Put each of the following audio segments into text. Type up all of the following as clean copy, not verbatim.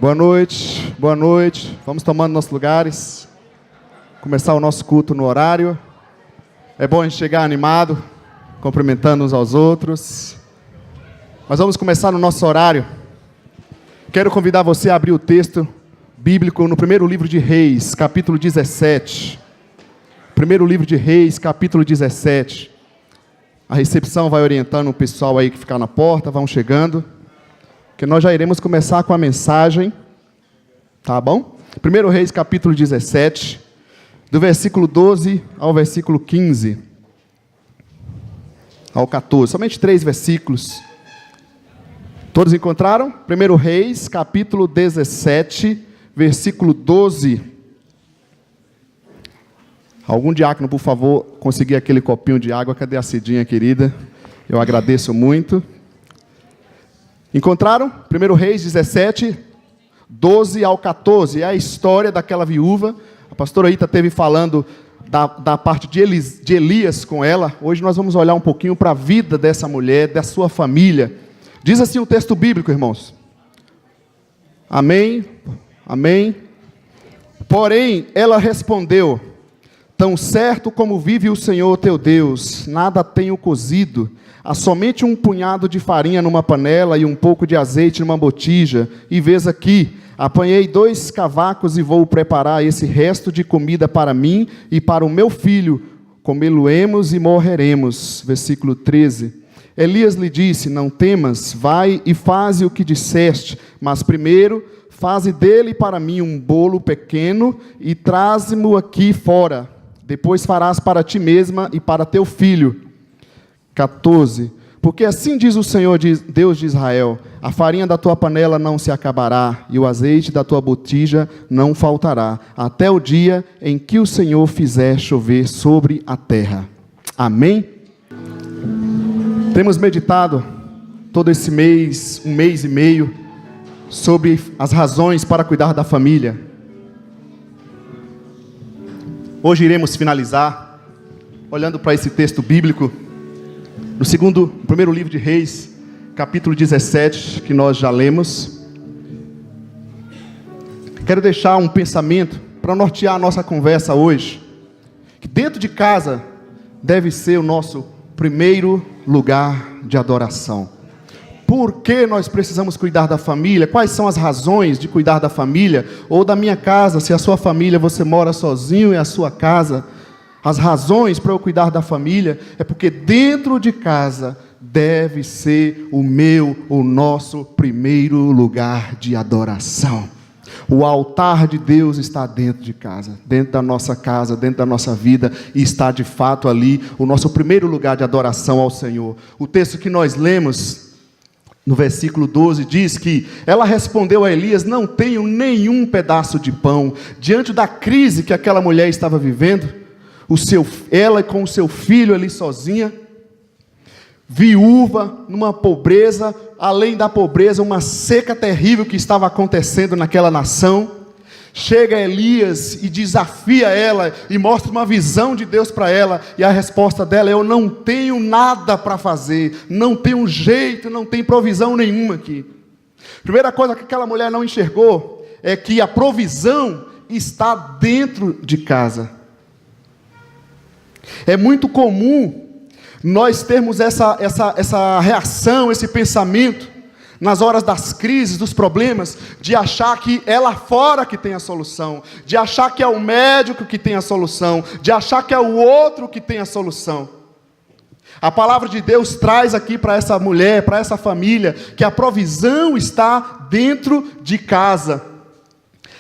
Boa noite. Vamos tomando nossos lugares. Começar o nosso culto no horário. É bom a gente chegar animado, cumprimentando uns aos outros. Mas vamos começar no nosso horário. Quero convidar você a abrir o texto bíblico no primeiro livro de Reis, capítulo 17. Primeiro livro de Reis, capítulo 17. A recepção vai orientando o pessoal aí que ficar na porta, vão chegando. Que nós já iremos começar com a mensagem. Tá bom? 1 Reis, capítulo 17, do versículo 12 ao versículo 15. Ao 14, somente 3 versículos. Todos encontraram? 1 Reis, capítulo 17, versículo 12. Algum diácono, por favor, conseguir aquele copinho de água. Cadê a Cidinha, querida? Eu agradeço muito. Encontraram? 1 Reis 17, 12 ao 14. É a história daquela viúva. A pastora Ita esteve falando da parte de Elias com ela. Hoje nós vamos olhar um pouquinho para a vida dessa mulher, da sua família. Diz assim o texto bíblico, irmãos. Amém? Amém? Porém, ela respondeu: tão certo como vive o Senhor teu Deus, nada tenho cozido, há somente um punhado de farinha numa panela e um pouco de azeite numa botija. E vês aqui, apanhei 2 cavacos e vou preparar esse resto de comida para mim e para o meu filho. Comê-lo-emos e morreremos. Versículo 13. Elias lhe disse: não temas, vai e faze o que disseste, mas primeiro faze dele para mim um bolo pequeno e traze-mo aqui fora. Depois farás para ti mesma e para teu filho. 14. Porque assim diz o Senhor, Deus de Israel: a farinha da tua panela não se acabará, e o azeite da tua botija não faltará, até o dia em que o Senhor fizer chover sobre a terra. Amém? Temos meditado todo esse mês, um mês e meio, sobre as razões para cuidar da família. Hoje iremos finalizar olhando para esse texto bíblico no primeiro livro de Reis, capítulo 17, que nós já lemos. Quero deixar um pensamento para nortear a nossa conversa hoje, que dentro de casa deve ser o nosso primeiro lugar de adoração. Por que nós precisamos cuidar da família? Quais são as razões de cuidar da família? Ou da minha casa, se a sua família, você mora sozinho, é a sua casa. As razões para eu cuidar da família é porque dentro de casa deve ser o nosso primeiro lugar de adoração. O altar de Deus está dentro de casa, dentro da nossa casa, dentro da nossa vida, e está de fato ali o nosso primeiro lugar de adoração ao Senhor. O texto que nós lemos, no versículo 12, diz que ela respondeu a Elias: não tenho nenhum pedaço de pão. Diante da crise que aquela mulher estava vivendo, ela com o seu filho ali sozinha, viúva, numa pobreza, além da pobreza, uma seca terrível que estava acontecendo naquela nação. Chega Elias e desafia ela, e mostra uma visão de Deus para ela, e a resposta dela é: eu não tenho nada para fazer, não tenho jeito, não tem provisão nenhuma aqui. Primeira coisa que aquela mulher não enxergou é que a provisão está dentro de casa. É muito comum nós termos essa reação, esse pensamento, nas horas das crises, dos problemas, de achar que é lá fora que tem a solução, de achar que é o médico que tem a solução, de achar que é o outro que tem a solução. A palavra de Deus traz aqui para essa mulher, para essa família, que a provisão está dentro de casa.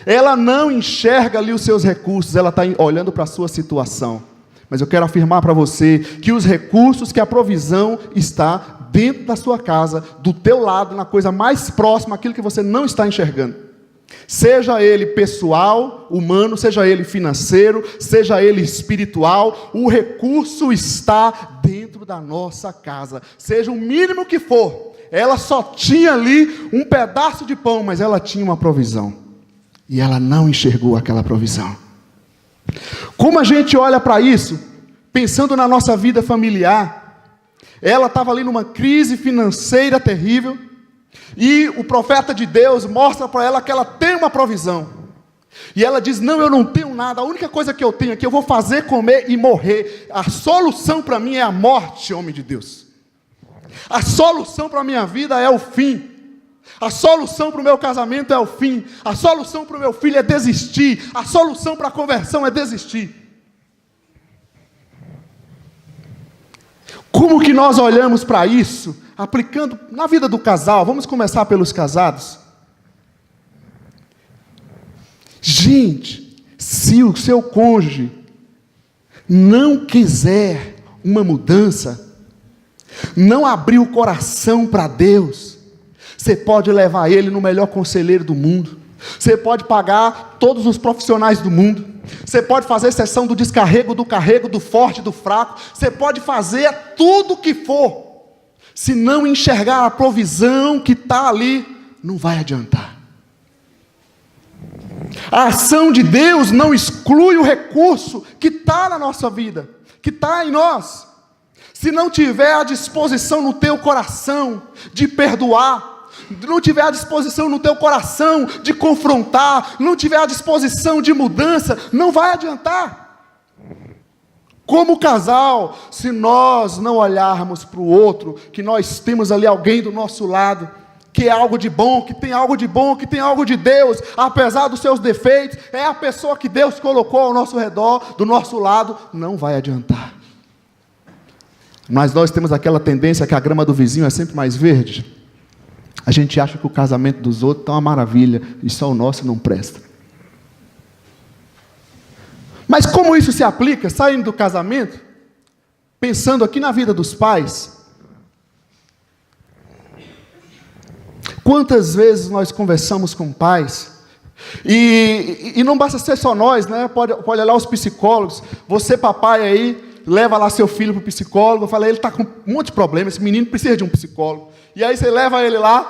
Ela não enxerga ali os seus recursos, ela está olhando para a sua situação. Mas eu quero afirmar para você que os recursos, que a provisão está dentro da sua casa, do teu lado, na coisa mais próxima, aquilo que você não está enxergando. Seja ele pessoal, humano, seja ele financeiro, seja ele espiritual, o recurso está dentro da nossa casa. Seja o mínimo que for, ela só tinha ali um pedaço de pão, mas ela tinha uma provisão. E ela não enxergou aquela provisão. Como a gente olha para isso, pensando na nossa vida familiar? Ela estava ali numa crise financeira terrível, E o profeta de Deus mostra para ela que ela tem uma provisão. E ela diz: não, eu não tenho nada, a única coisa que eu tenho aqui, eu vou fazer, comer e morrer. A solução para mim é a morte, homem de Deus. A solução para a minha vida é o fim. A solução para o meu casamento é o fim. A solução para o meu filho é desistir. A solução para a conversão é desistir. Como que nós olhamos para isso, aplicando na vida do casal? Vamos começar pelos casados. Gente, se o seu cônjuge não quiser uma mudança, não abrir o coração para Deus, você pode levar ele no melhor conselheiro do mundo, você pode pagar todos os profissionais do mundo, você pode fazer sessão do descarrego, do carrego, do forte, do fraco, você pode fazer tudo o que for, se não enxergar a provisão que está ali, não vai adiantar. A ação de Deus não exclui o recurso que está na nossa vida, que está em nós. Se não tiver a disposição no teu coração de perdoar, não tiver a disposição no teu coração de confrontar, não tiver a disposição de mudança, não vai adiantar. Como casal, se nós não olharmos para o outro, que nós temos ali alguém do nosso lado, que é algo de bom, que tem algo de bom, que tem algo de Deus, apesar dos seus defeitos, é a pessoa que Deus colocou ao nosso redor, do nosso lado, não vai adiantar. Mas nós temos aquela tendência que a grama do vizinho é sempre mais verde. A gente acha que o casamento dos outros está uma maravilha, e só o nosso não presta. Mas como isso se aplica, saindo do casamento, pensando aqui na vida dos pais, quantas vezes nós conversamos com pais, e não basta ser só nós, né? Pode olhar os psicólogos, você papai aí, leva lá seu filho para o psicólogo, fala, ele está com um monte de problema, esse menino precisa de um psicólogo, e aí você leva ele lá,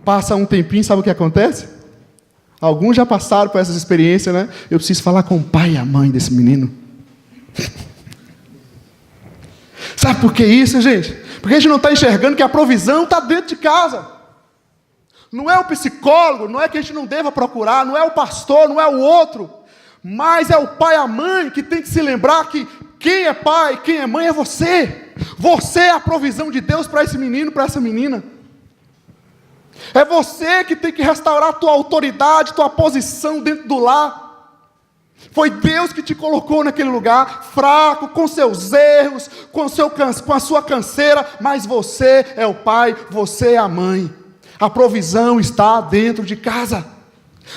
passa um tempinho, sabe o que acontece? Alguns já passaram por essas experiências, né? Eu preciso falar com o pai e a mãe desse menino. Sabe por que isso, gente? Porque a gente não está enxergando que a provisão está dentro de casa. Não é o psicólogo, não é que a gente não deva procurar, não é o pastor, não é o outro, mas é o pai e a mãe que tem que se lembrar que quem é pai, quem é mãe é você. Você é a provisão de Deus para esse menino, para essa menina. É você que tem que restaurar a tua autoridade, tua posição dentro do lar. Foi Deus que te colocou naquele lugar, fraco, com seus erros, com a sua canseira, mas você é o pai, você é a mãe. A provisão está dentro de casa.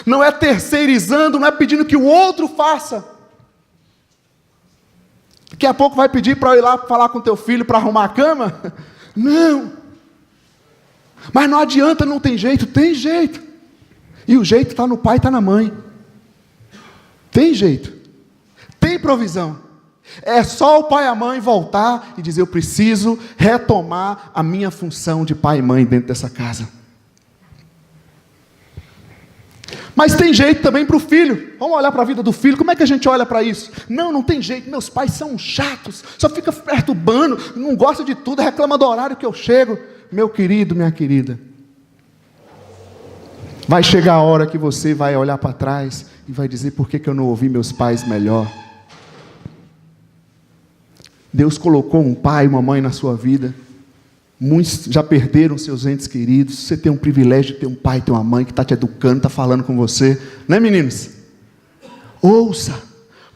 Não é terceirizando, não é pedindo que o outro faça. Daqui a pouco vai pedir para eu ir lá falar com teu filho para arrumar a cama? Não. Mas não adianta, não tem jeito. Tem jeito. E o jeito está no pai, está na mãe. Tem jeito. Tem provisão. É só o pai e a mãe voltar e dizer, eu preciso retomar a minha função de pai e mãe dentro dessa casa. Mas tem jeito também para o filho. Vamos olhar para a vida do filho. Como é que a gente olha para isso? Não tem jeito. Meus pais são chatos. Só fica perturbando. Não gosta de tudo. Reclama do horário que eu chego. Meu querido, minha querida. Vai chegar a hora que você vai olhar para trás e vai dizer, por que eu não ouvi meus pais melhor? Deus colocou um pai e uma mãe na sua vida. Muitos já perderam seus entes queridos. Você tem um privilégio de ter um pai e ter uma mãe que está te educando, está falando com você. Né, meninos? Ouça.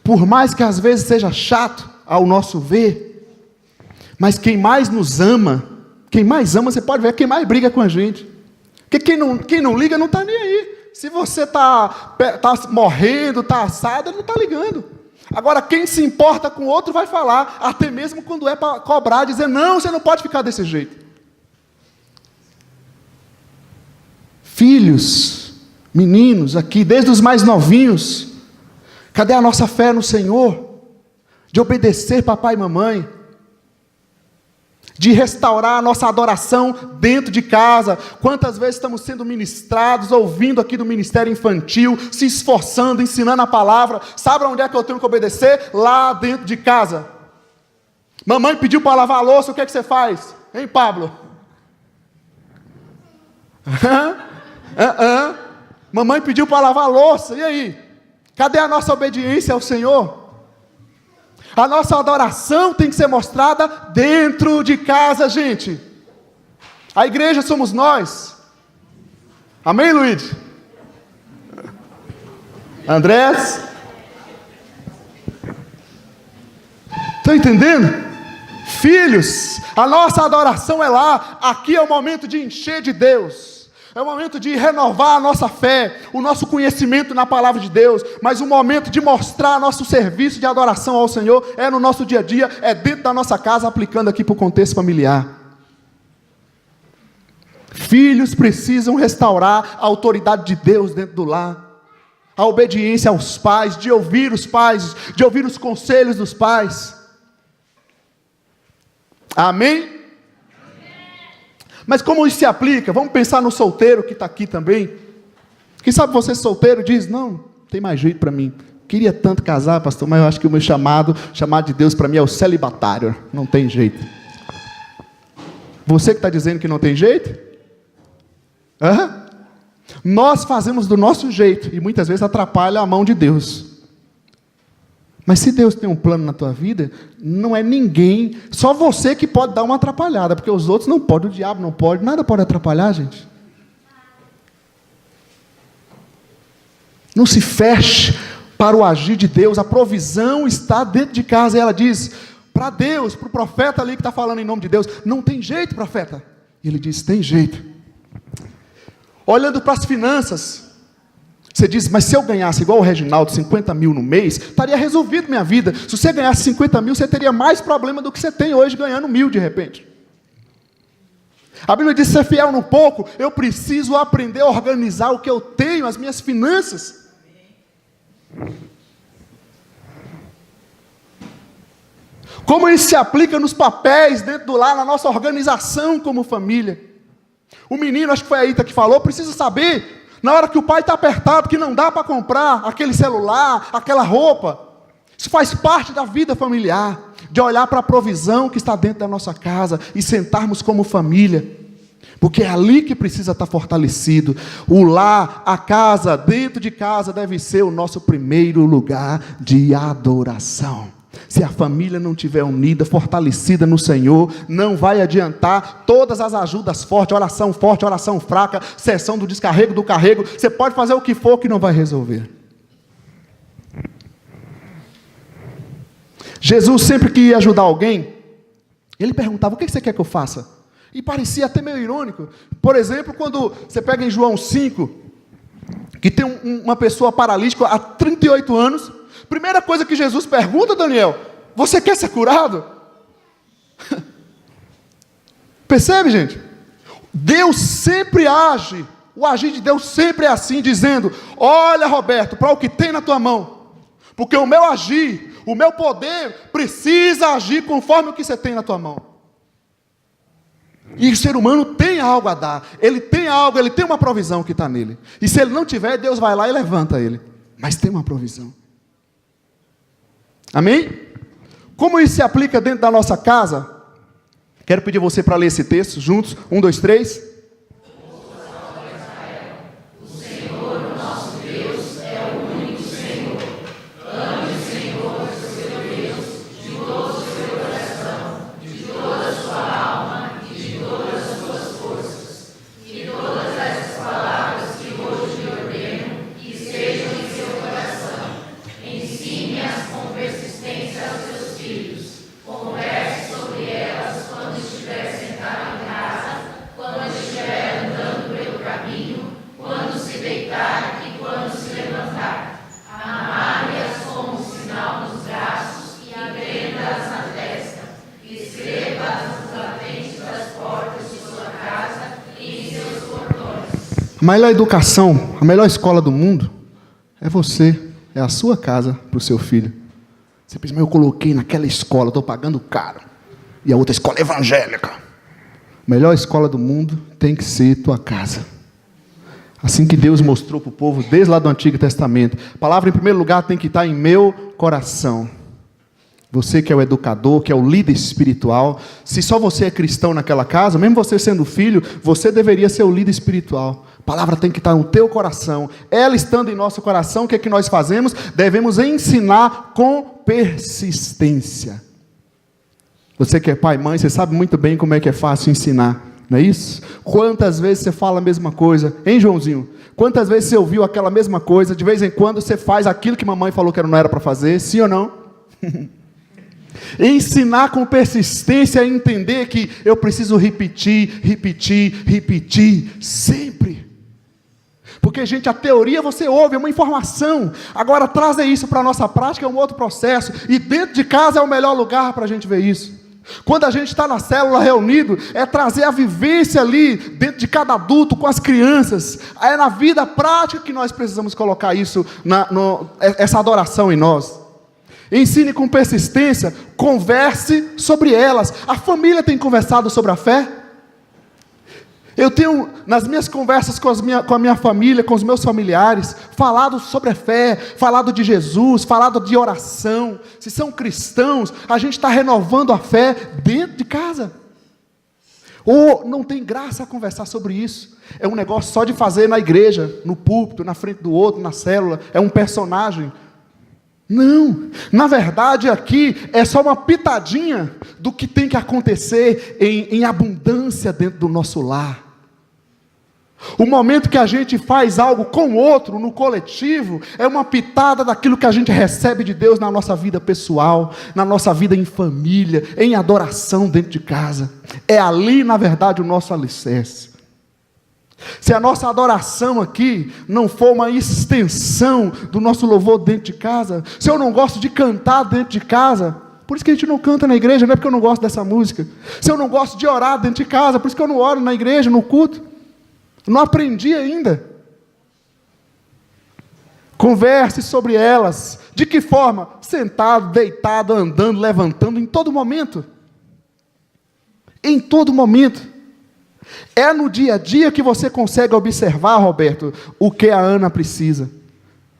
Por mais que às vezes seja chato ao nosso ver, mas quem mais nos ama, quem mais ama, você pode ver, quem mais briga com a gente. Porque quem não liga não está nem aí. Se você está morrendo, está assado, ele não está ligando. Agora, quem se importa com o outro vai falar, até mesmo quando é para cobrar, dizer, não, você não pode ficar desse jeito. Filhos, meninos aqui, desde os mais novinhos, cadê a nossa fé no Senhor? De obedecer papai e mamãe, de restaurar a nossa adoração dentro de casa. Quantas vezes estamos sendo ministrados, ouvindo aqui do ministério infantil, se esforçando, ensinando a palavra. Sabe onde é que eu tenho que obedecer? Lá dentro de casa. Mamãe pediu para lavar a louça, o que é que você faz? Hein, Pablo? Mamãe pediu para lavar a louça, e aí? Cadê a nossa obediência ao Senhor? A nossa adoração tem que ser mostrada dentro de casa, gente. A igreja somos nós. Amém, Luiz? Andrés? Estão entendendo? Filhos, a nossa adoração é lá. Aqui é o momento de encher de Deus. É o momento de renovar a nossa fé, o nosso conhecimento na palavra de Deus. Mas o momento de mostrar nosso serviço de adoração ao Senhor é no nosso dia a dia, é dentro da nossa casa, aplicando aqui para o contexto familiar. Filhos precisam restaurar a autoridade de Deus dentro do lar. A obediência aos pais, de ouvir os pais, de ouvir os conselhos dos pais. Amém? Mas como isso se aplica? Vamos pensar no solteiro que está aqui também. Quem sabe você solteiro diz, não tem mais jeito para mim. Queria tanto casar, pastor, mas eu acho que o meu chamado de Deus para mim é o celibatário. Não tem jeito. Você que está dizendo que não tem jeito? Nós fazemos do nosso jeito e muitas vezes atrapalha a mão de Deus. Mas se Deus tem um plano na tua vida, não é ninguém, só você que pode dar uma atrapalhada, porque os outros não podem, o diabo não pode, nada pode atrapalhar, gente. Não se feche para o agir de Deus, a provisão está dentro de casa, e ela diz, para Deus, para o profeta ali que está falando em nome de Deus, não tem jeito, profeta. E ele diz, tem jeito. Olhando para as finanças, você diz, mas se eu ganhasse igual o Reginaldo, 50 mil no mês, estaria resolvido minha vida. Se você ganhasse 50 mil, você teria mais problema do que você tem hoje ganhando 1.000 de repente. A Bíblia diz, ser fiel no pouco, eu preciso aprender a organizar o que eu tenho, as minhas finanças. Como isso se aplica nos papéis dentro do lar, na nossa organização como família. O menino, acho que foi a Ita que falou, precisa saber, na hora que o pai está apertado, que não dá para comprar aquele celular, aquela roupa. Isso faz parte da vida familiar, de olhar para a provisão que está dentro da nossa casa e sentarmos como família, porque é ali que precisa estar fortalecido. O lar, a casa, dentro de casa deve ser o nosso primeiro lugar de adoração. Se a família não estiver unida, fortalecida no Senhor, não vai adiantar todas as ajudas forte, oração fraca, sessão do descarrego, do carrego, você pode fazer o que for que não vai resolver. Jesus sempre que ia ajudar alguém, ele perguntava, o que você quer que eu faça? E parecia até meio irônico. Por exemplo, quando você pega em João 5, que tem uma pessoa paralítica há 38 anos, primeira coisa que Jesus pergunta, Daniel, você quer ser curado? Percebe, gente? Deus sempre age, o agir de Deus sempre é assim, dizendo, olha, Roberto, para o que tem na tua mão, porque o meu agir, o meu poder, precisa agir conforme o que você tem na tua mão. E o ser humano tem algo a dar, ele tem algo, ele tem uma provisão que está nele, e se ele não tiver, Deus vai lá e levanta ele, mas tem uma provisão. Amém? Como isso se aplica dentro da nossa casa? Quero pedir você para ler esse texto juntos. 1, 2, 3. A melhor educação, a melhor escola do mundo é você, é a sua casa para o seu filho. Você pensa, mas eu coloquei naquela escola, estou pagando caro. E a outra escola é evangélica. A melhor escola do mundo tem que ser tua casa. Assim que Deus mostrou para o povo, desde lá do Antigo Testamento. A palavra em primeiro lugar tem que estar em meu coração. Você que é o educador, que é o líder espiritual, se só você é cristão naquela casa, mesmo você sendo filho, você deveria ser o líder espiritual. A palavra tem que estar no teu coração. Ela estando em nosso coração, o que é que nós fazemos? Devemos ensinar com persistência. Você que é pai e mãe, você sabe muito bem como é que é fácil ensinar, não é isso? Quantas vezes você fala a mesma coisa, hein, Joãozinho? Quantas vezes você ouviu aquela mesma coisa? De vez em quando você faz aquilo que mamãe falou que não era para fazer, sim ou não? Ensinar com persistência a entender que eu preciso repetir sempre. Porque, gente, a teoria você ouve, é uma informação. Agora trazer isso para a nossa prática é um outro processo. E dentro de casa é o melhor lugar para a gente ver isso. Quando a gente está na célula reunido, é trazer a vivência ali, dentro de cada adulto, com as crianças. É na vida prática que nós precisamos colocar isso, essa adoração em nós. Ensine com persistência, converse sobre elas. A família tem conversado sobre a fé? Eu tenho, nas minhas conversas com a minha família, com os meus familiares, falado sobre a fé, falado de Jesus, falado de oração. Se são cristãos, a gente está renovando a fé dentro de casa. Ou não tem graça conversar sobre isso. É um negócio só de fazer na igreja, no púlpito, na frente do outro, na célula. É um personagem. Não, na verdade aqui é só uma pitadinha do que tem que acontecer em abundância dentro do nosso lar. O momento que a gente faz algo com o outro, no coletivo, é uma pitada daquilo que a gente recebe de Deus na nossa vida pessoal, na nossa vida em família, em adoração dentro de casa. É ali, na verdade, o nosso alicerce. Se a nossa adoração aqui não for uma extensão do nosso louvor dentro de casa, se eu não gosto de cantar dentro de casa, por isso que a gente não canta na igreja, não é porque eu não gosto dessa música. Se eu não gosto de orar dentro de casa, por isso que eu não oro na igreja, no culto. Não aprendi ainda. Converse sobre elas. De que forma? Sentado, deitado, andando, levantando, em todo momento. Em todo momento. É no dia a dia que você consegue observar, Roberto, o que a Ana precisa.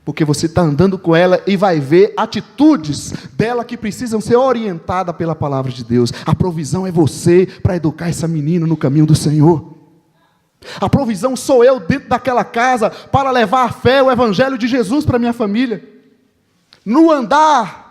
Porque você está andando com ela e vai ver atitudes dela que precisam ser orientadas pela palavra de Deus. A provisão é você para educar essa menina no caminho do Senhor. A provisão sou eu dentro daquela casa para levar a fé, o evangelho de Jesus para minha família. No andar.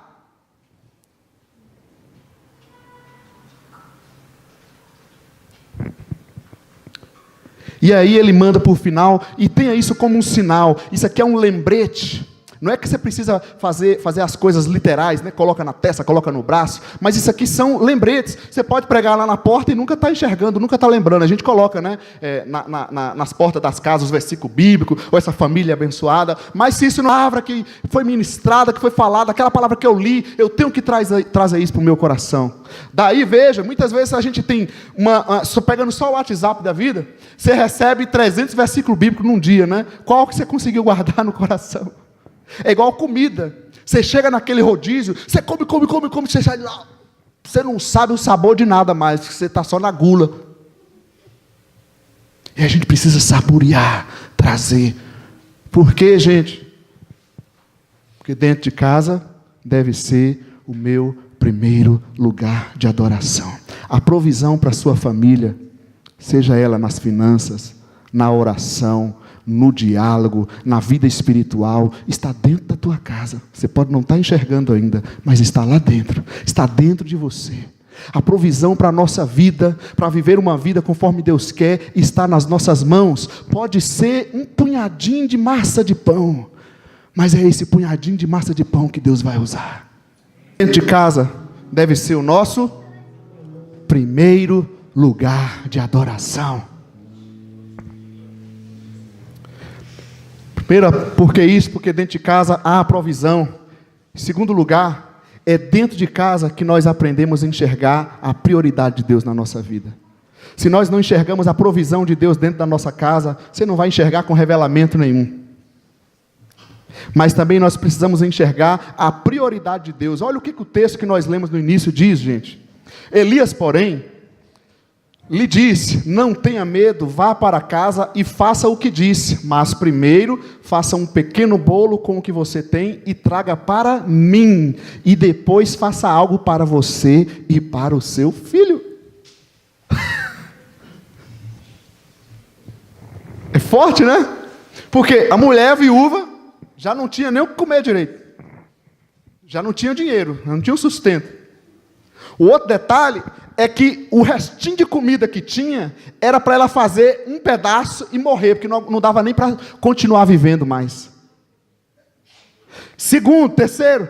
E aí ele manda por final, e tenha isso como um sinal. Isso aqui é um lembrete. Não é que você precisa fazer as coisas literais, né? Coloca na testa, coloca no braço. Mas isso aqui são lembretes. Você pode pregar lá na porta e nunca está enxergando, nunca está lembrando. A gente coloca, né, nas portas das casas, os versículos bíblicos, ou essa família abençoada. Mas se isso não é uma palavra que foi ministrada, que foi falada, aquela palavra que eu li, eu tenho que trazer isso para o meu coração. Daí, veja, muitas vezes a gente tem pegando só o WhatsApp da vida, você recebe 300 versículos bíblicos num dia, né? Qual que você conseguiu guardar no coração? É igual comida. Você chega naquele rodízio, você come, você sai de lá, você não sabe o sabor de nada mais, você está só na gula. E a gente precisa saborear, trazer. Por quê, gente? Porque dentro de casa deve ser o meu primeiro lugar de adoração. A provisão para a sua família, seja ela nas finanças, na oração, no diálogo, na vida espiritual, está dentro da tua casa. Você pode não estar enxergando ainda, mas está lá dentro, está dentro de você. A provisão para a nossa vida, para viver uma vida conforme Deus quer, está nas nossas mãos. Pode ser um punhadinho de massa de pão, mas é esse punhadinho de massa de pão que Deus vai usar. Dentro de casa deve ser o nosso primeiro lugar de adoração. Primeiro, por que isso? Porque dentro de casa há a provisão. Em segundo lugar, é dentro de casa que nós aprendemos a enxergar a prioridade de Deus na nossa vida. Se nós não enxergamos a provisão de Deus dentro da nossa casa, você não vai enxergar com revelamento nenhum. Mas também nós precisamos enxergar a prioridade de Deus. Olha o que o texto que nós lemos no início diz, gente. Elias, porém, lhe disse: não tenha medo, vá para casa e faça o que disse, mas primeiro faça um pequeno bolo com o que você tem e traga para mim, e depois faça algo para você e para o seu filho. É forte, né? Porque a mulher viúva já não tinha nem o que comer direito, já não tinha dinheiro, não tinha o sustento. O outro detalhe é que o restinho de comida que tinha era para ela fazer um pedaço e morrer, porque não dava nem para continuar vivendo mais. Segundo, terceiro,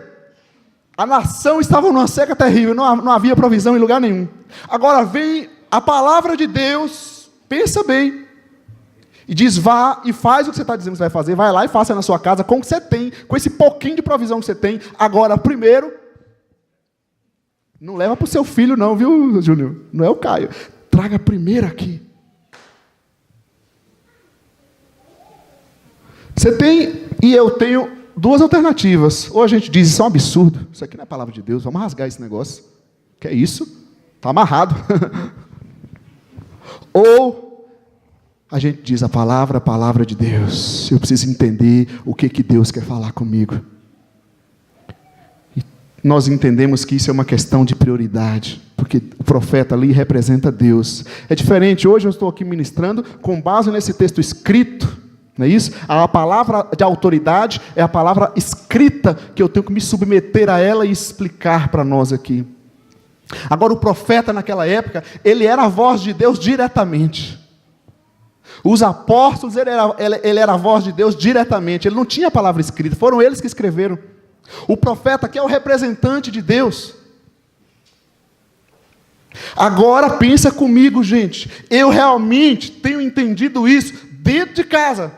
a nação estava numa seca terrível, não havia provisão em lugar nenhum. Agora vem a palavra de Deus, pensa bem, e diz: vá e faz o que você está dizendo que você vai fazer, vai lá e faça na sua casa com o que você tem, com esse pouquinho de provisão que você tem. Agora, primeiro, não leva para o seu filho não, viu, Júnior? Não é o Caio. Traga primeiro aqui. Você tem e eu tenho duas alternativas. Ou a gente diz: isso é um absurdo, isso aqui não é a palavra de Deus, vamos rasgar esse negócio. Que é isso? Está amarrado. Ou a gente diz: a palavra de Deus. Eu preciso entender o que Deus quer falar comigo. Nós entendemos que isso é uma questão de prioridade, porque o profeta ali representa Deus. É diferente, hoje eu estou aqui ministrando com base nesse texto escrito, não é isso? A palavra de autoridade é a palavra escrita, que eu tenho que me submeter a ela e explicar para nós aqui. Agora, o profeta naquela época, ele era a voz de Deus diretamente. Os apóstolos, ele era a voz de Deus diretamente, ele não tinha a palavra escrita, foram eles que escreveram. O profeta aqui é o representante de Deus. Agora pensa comigo, gente. Eu realmente tenho entendido isso dentro de casa.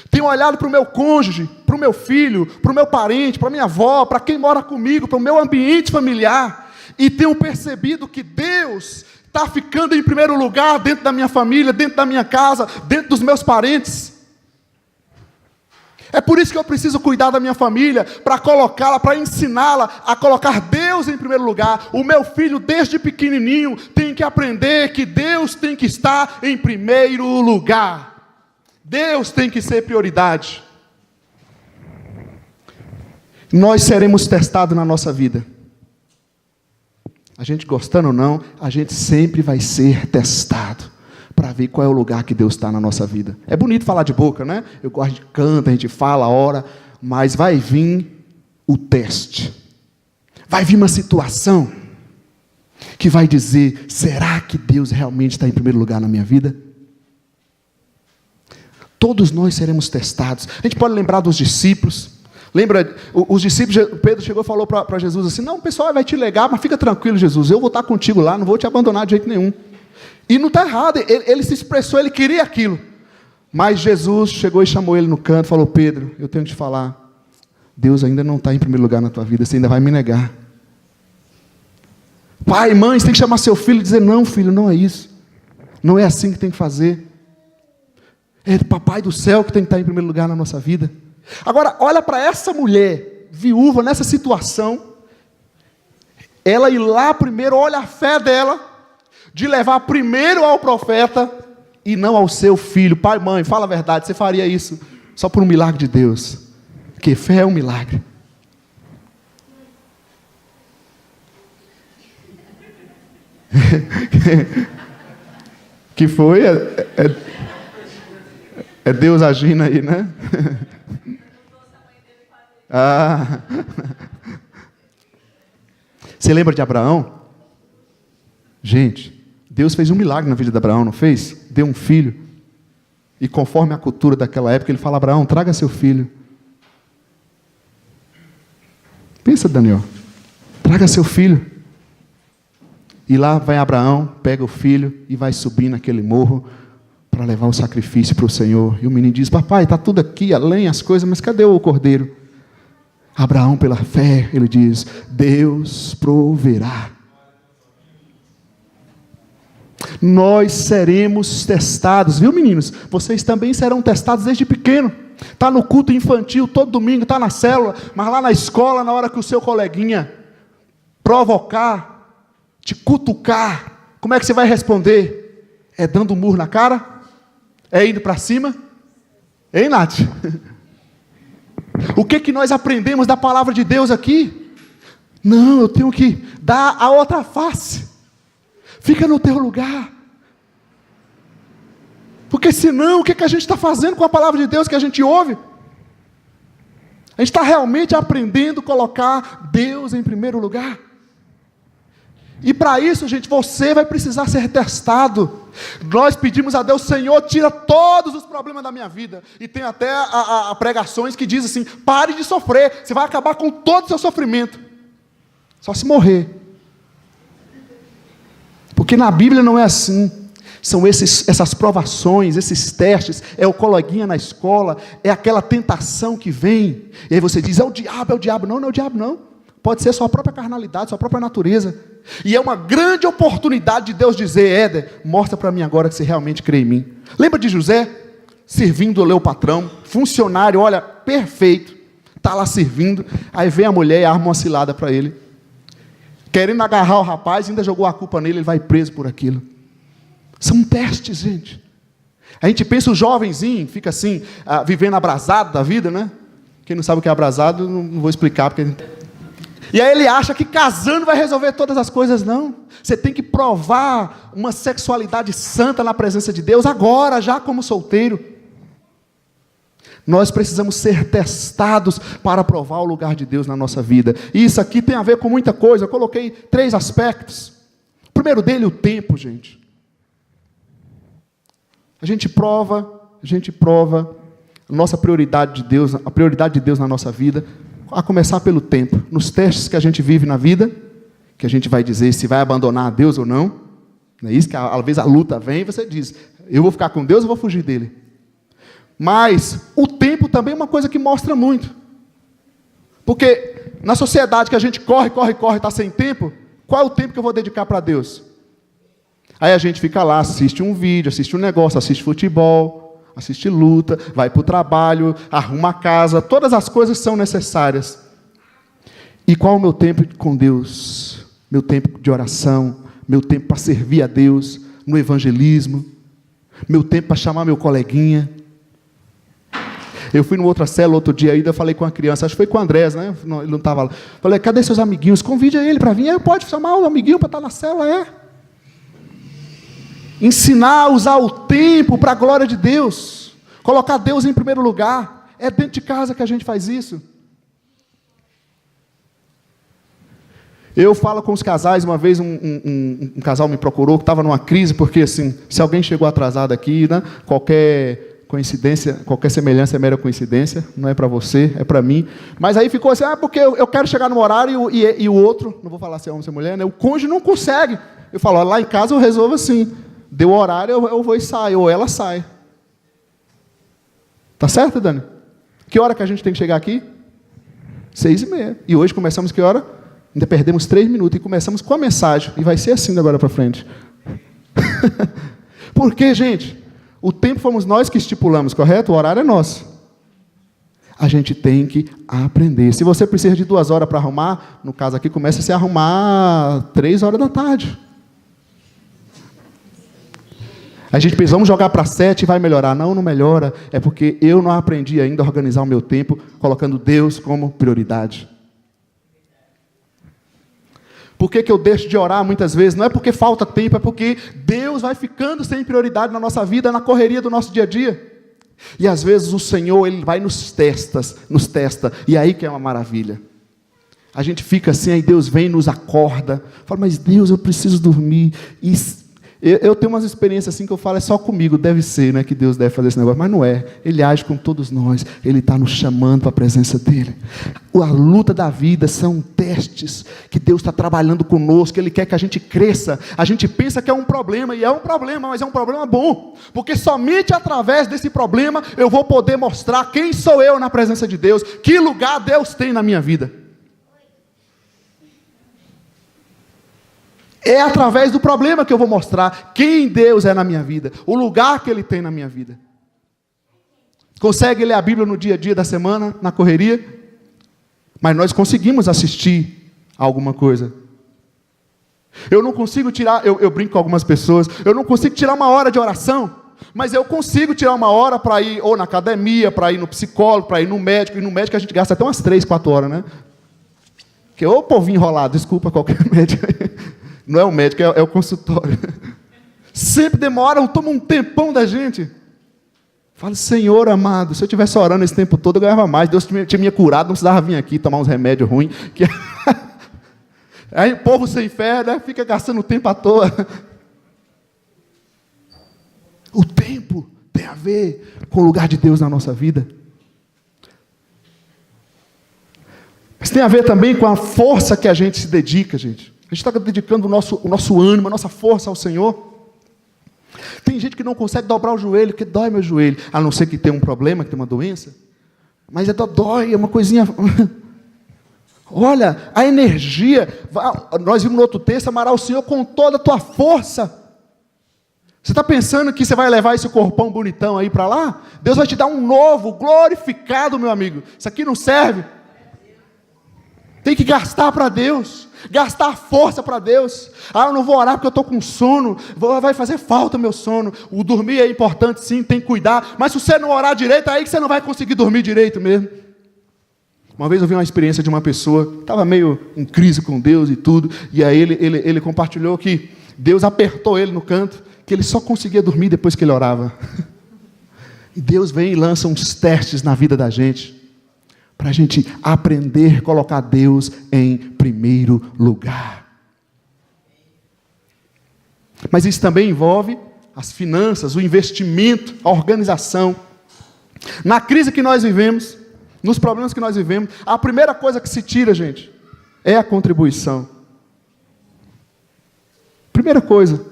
Tenho olhado para o meu cônjuge, para o meu filho, para o meu parente, para a minha avó, para quem mora comigo, para o meu ambiente familiar, e tenho percebido que Deus está ficando em primeiro lugar dentro da minha família, dentro da minha casa, dentro dos meus parentes. É por isso que eu preciso cuidar da minha família, para colocá-la, para ensiná-la a colocar Deus em primeiro lugar. O meu filho, desde pequenininho, tem que aprender que Deus tem que estar em primeiro lugar. Deus tem que ser prioridade. Nós seremos testados na nossa vida. A gente gostando ou não, a gente sempre vai ser testado, para ver qual é o lugar que Deus está na nossa vida. É bonito falar de boca, né? Eu gosto de canto, a gente fala, ora, mas vai vir o teste. Vai vir uma situação que vai dizer: será que Deus realmente está em primeiro lugar na minha vida? Todos nós seremos testados. A gente pode lembrar dos discípulos. Lembra, os discípulos, Pedro chegou e falou para Jesus assim: não, o pessoal vai te legar, mas fica tranquilo, Jesus, eu vou estar contigo lá, não vou te abandonar de jeito nenhum. E não está errado, ele se expressou, ele queria aquilo. Mas Jesus chegou e chamou ele no canto e falou: Pedro, eu tenho que te falar, Deus ainda não está em primeiro lugar na tua vida, você ainda vai me negar. Pai, mãe, você tem que chamar seu filho e dizer: não, filho, não é isso. Não é assim que tem que fazer. É o papai do céu que tem que estar em primeiro lugar na nossa vida. Agora, olha para essa mulher, viúva, nessa situação. Ela ir lá primeiro, olha a fé dela, de levar primeiro ao profeta e não ao seu filho. Pai, mãe, fala a verdade, você faria isso só por um milagre de Deus? Porque fé é um milagre. Que foi? É Deus agindo aí, né? Ah. Você lembra de Abraão? Gente, Deus fez um milagre na vida de Abraão, não fez? Deu um filho. E conforme a cultura daquela época, ele fala: Abraão, traga seu filho. Pensa, Daniel. Traga seu filho. E lá vai Abraão, pega o filho e vai subir naquele morro para levar o sacrifício para o Senhor. E o menino diz: papai, está tudo aqui, a lenha, as coisas, mas cadê o cordeiro? Abraão, pela fé, ele diz: Deus proverá. Nós seremos testados, viu, meninos? Vocês também serão testados desde pequeno. Está no culto infantil todo domingo, está na célula, mas lá na escola, na hora que o seu coleguinha provocar, te cutucar, Como é que você vai responder? É dando um murro na cara? É indo para cima? Hein, Nath? O que nós aprendemos da palavra de Deus aqui? Não, eu tenho que dar a outra face. Fica no teu lugar. Porque senão, o que a gente está fazendo com a palavra de Deus que a gente ouve? A gente está realmente aprendendo a colocar Deus em primeiro lugar. E para isso, gente, você vai precisar ser testado. Nós pedimos a Deus, Senhor, tira todos os problemas da minha vida. E tem até pregações que dizem assim, pare de sofrer, você vai acabar com todo o seu sofrimento. Só se morrer. Porque na Bíblia não é assim. São essas provações, esses testes, é o coleguinha na escola, é aquela tentação que vem, e aí você diz, é o diabo. Não, não é o diabo não. Pode ser sua própria carnalidade, sua própria natureza. E é uma grande oportunidade de Deus dizer, Éder, mostra para mim agora que você realmente crê em mim. Lembra de José? Servindo o patrão, funcionário, olha, perfeito, está lá servindo, aí vem a mulher e arma uma cilada para ele. Querendo agarrar o rapaz, ainda jogou a culpa nele, ele vai preso por aquilo. São testes, gente. A gente pensa o jovenzinho, fica assim, vivendo abrasado da vida, né? Quem não sabe o que é abrasado, não vou explicar. E aí ele acha que casando vai resolver todas as coisas. Não. Você tem que provar uma sexualidade santa na presença de Deus agora, já como solteiro. Nós precisamos ser testados para provar o lugar de Deus na nossa vida. E isso aqui tem a ver com muita coisa. Eu coloquei 3 aspectos. O primeiro dele, o tempo, gente. A gente prova a nossa prioridade de Deus, a prioridade de Deus na nossa vida, a começar pelo tempo. Nos testes que a gente vive na vida, que a gente vai dizer se vai abandonar a Deus ou não. Não é isso que às vezes a luta vem e você diz, eu vou ficar com Deus ou vou fugir dele? Mas o tempo também é uma coisa que mostra muito. Porque na sociedade que a gente corre, está sem tempo, qual é o tempo que eu vou dedicar para Deus? Aí a gente fica lá, assiste um vídeo, assiste um negócio, assiste futebol, assiste luta, vai para o trabalho, arruma a casa, todas as coisas são necessárias. E qual é o meu tempo com Deus? Meu tempo de oração, meu tempo para servir a Deus, no evangelismo, meu tempo para chamar meu coleguinha. Eu fui numa outra célula outro dia ainda, falei com a criança, acho que foi com o Andrés, né? Ele não estava lá. Falei, cadê seus amiguinhos? Convide ele para vir. Pode chamar o amiguinho para estar na célula, Ensinar a usar o tempo para a glória de Deus. Colocar Deus em primeiro lugar. É dentro de casa que a gente faz isso. Eu falo com os casais, uma vez um casal me procurou, que estava numa crise, porque assim, se alguém chegou atrasado aqui, né, qualquer coincidência, qualquer semelhança é mera coincidência, não é para você, é para mim. Mas aí ficou assim, porque eu quero chegar no horário e o outro, não vou falar se é homem ou se é mulher, né, o cônjuge não consegue. Eu falo, lá em casa eu resolvo assim. Deu o horário, eu vou e saio, ou ela sai. Tá certo, Dani? Que hora que a gente tem que chegar aqui? 6h30. E hoje começamos que hora? Ainda perdemos 3 minutos e começamos com a mensagem. E vai ser assim de agora para frente. Por quê, gente? O tempo fomos nós que estipulamos, correto? O horário é nosso. A gente tem que aprender. Se você precisa de 2 horas para arrumar, no caso aqui, começa a se arrumar 3 horas da tarde. A gente pensa, vamos jogar para 7 e vai melhorar. Não, não melhora. É porque eu não aprendi ainda a organizar o meu tempo, colocando Deus como prioridade. Por que eu deixo de orar muitas vezes? Não é porque falta tempo, é porque Deus vai ficando sem prioridade na nossa vida, na correria do nosso dia a dia. E às vezes o Senhor, Ele vai nos testa, e aí que é uma maravilha. A gente fica assim, aí Deus vem e nos acorda, fala, mas Deus, eu preciso dormir. E eu tenho umas experiências assim que eu falo, é só comigo, deve ser, né, que Deus deve fazer esse negócio, mas não é. Ele age com todos nós, Ele está nos chamando para a presença dEle. A luta da vida são testes que Deus está trabalhando conosco, Ele quer que a gente cresça. A gente pensa que é um problema, e é um problema, mas é um problema bom, porque somente através desse problema eu vou poder mostrar quem sou eu na presença de Deus, que lugar Deus tem na minha vida. É através do problema que eu vou mostrar quem Deus é na minha vida, o lugar que Ele tem na minha vida. Consegue ler a Bíblia no dia a dia da semana, na correria? Mas nós conseguimos assistir a alguma coisa. Eu não consigo tirar, eu brinco com algumas pessoas, eu não consigo tirar uma hora de oração, mas eu consigo tirar uma hora para ir ou na academia, para ir no psicólogo, para ir no médico, e no médico a gente gasta até umas 3, 4 horas, né? Que ô povinho enrolado, desculpa qualquer médico. Não é o médico, é o consultório. Sempre demoram, toma um tempão da gente. Fala, Senhor amado, se eu estivesse orando esse tempo todo, eu ganhava mais. Deus tinha me curado, não precisava vir aqui tomar uns remédios ruins. Aí o povo sem fé, né, fica gastando tempo à toa. O tempo tem a ver com o lugar de Deus na nossa vida. Mas tem a ver também com a força que a gente se dedica, gente. A gente está dedicando o nosso ânimo, a nossa força ao Senhor. Tem gente que não consegue dobrar o joelho, porque dói meu joelho. A não ser que tenha um problema, que tem uma doença. Mas dói, é uma coisinha... Olha, a energia... Nós vimos no outro texto, amará o Senhor com toda a tua força. Você está pensando que você vai levar esse corpão bonitão aí para lá? Deus vai te dar um novo, glorificado, meu amigo. Isso aqui não serve. Tem que gastar para Deus. Gastar força para Deus. Eu não vou orar porque eu estou com sono. Vai fazer falta o meu sono. O dormir é importante sim, tem que cuidar. Mas se você não orar direito, é aí que você não vai conseguir dormir direito mesmo. Uma vez eu vi uma experiência de uma pessoa que estava meio em crise com Deus e tudo. E aí ele compartilhou que Deus apertou ele no canto, que ele só conseguia dormir depois que ele orava. E Deus vem e lança uns testes na vida da gente, para a gente aprender a colocar Deus em primeiro lugar. Mas isso também envolve as finanças, o investimento, a organização. Na crise que nós vivemos, nos problemas que nós vivemos, a primeira coisa que se tira, gente, é a contribuição. Primeira coisa.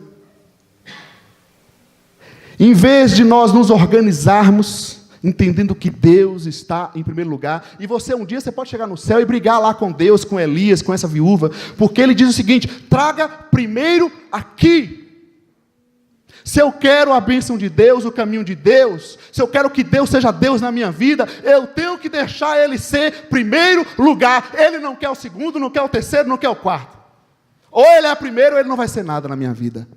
Em vez de nós nos organizarmos, entendendo que Deus está em primeiro lugar, e você um dia você pode chegar no céu e brigar lá com Deus, com Elias, com essa viúva, porque ele diz o seguinte: traga primeiro aqui. Se eu quero a bênção de Deus, o caminho de Deus, se eu quero que Deus seja Deus na minha vida, eu tenho que deixar Ele ser primeiro lugar. Ele não quer o segundo, não quer o terceiro, não quer o quarto. Ou Ele é primeiro, ou Ele não vai ser nada na minha vida.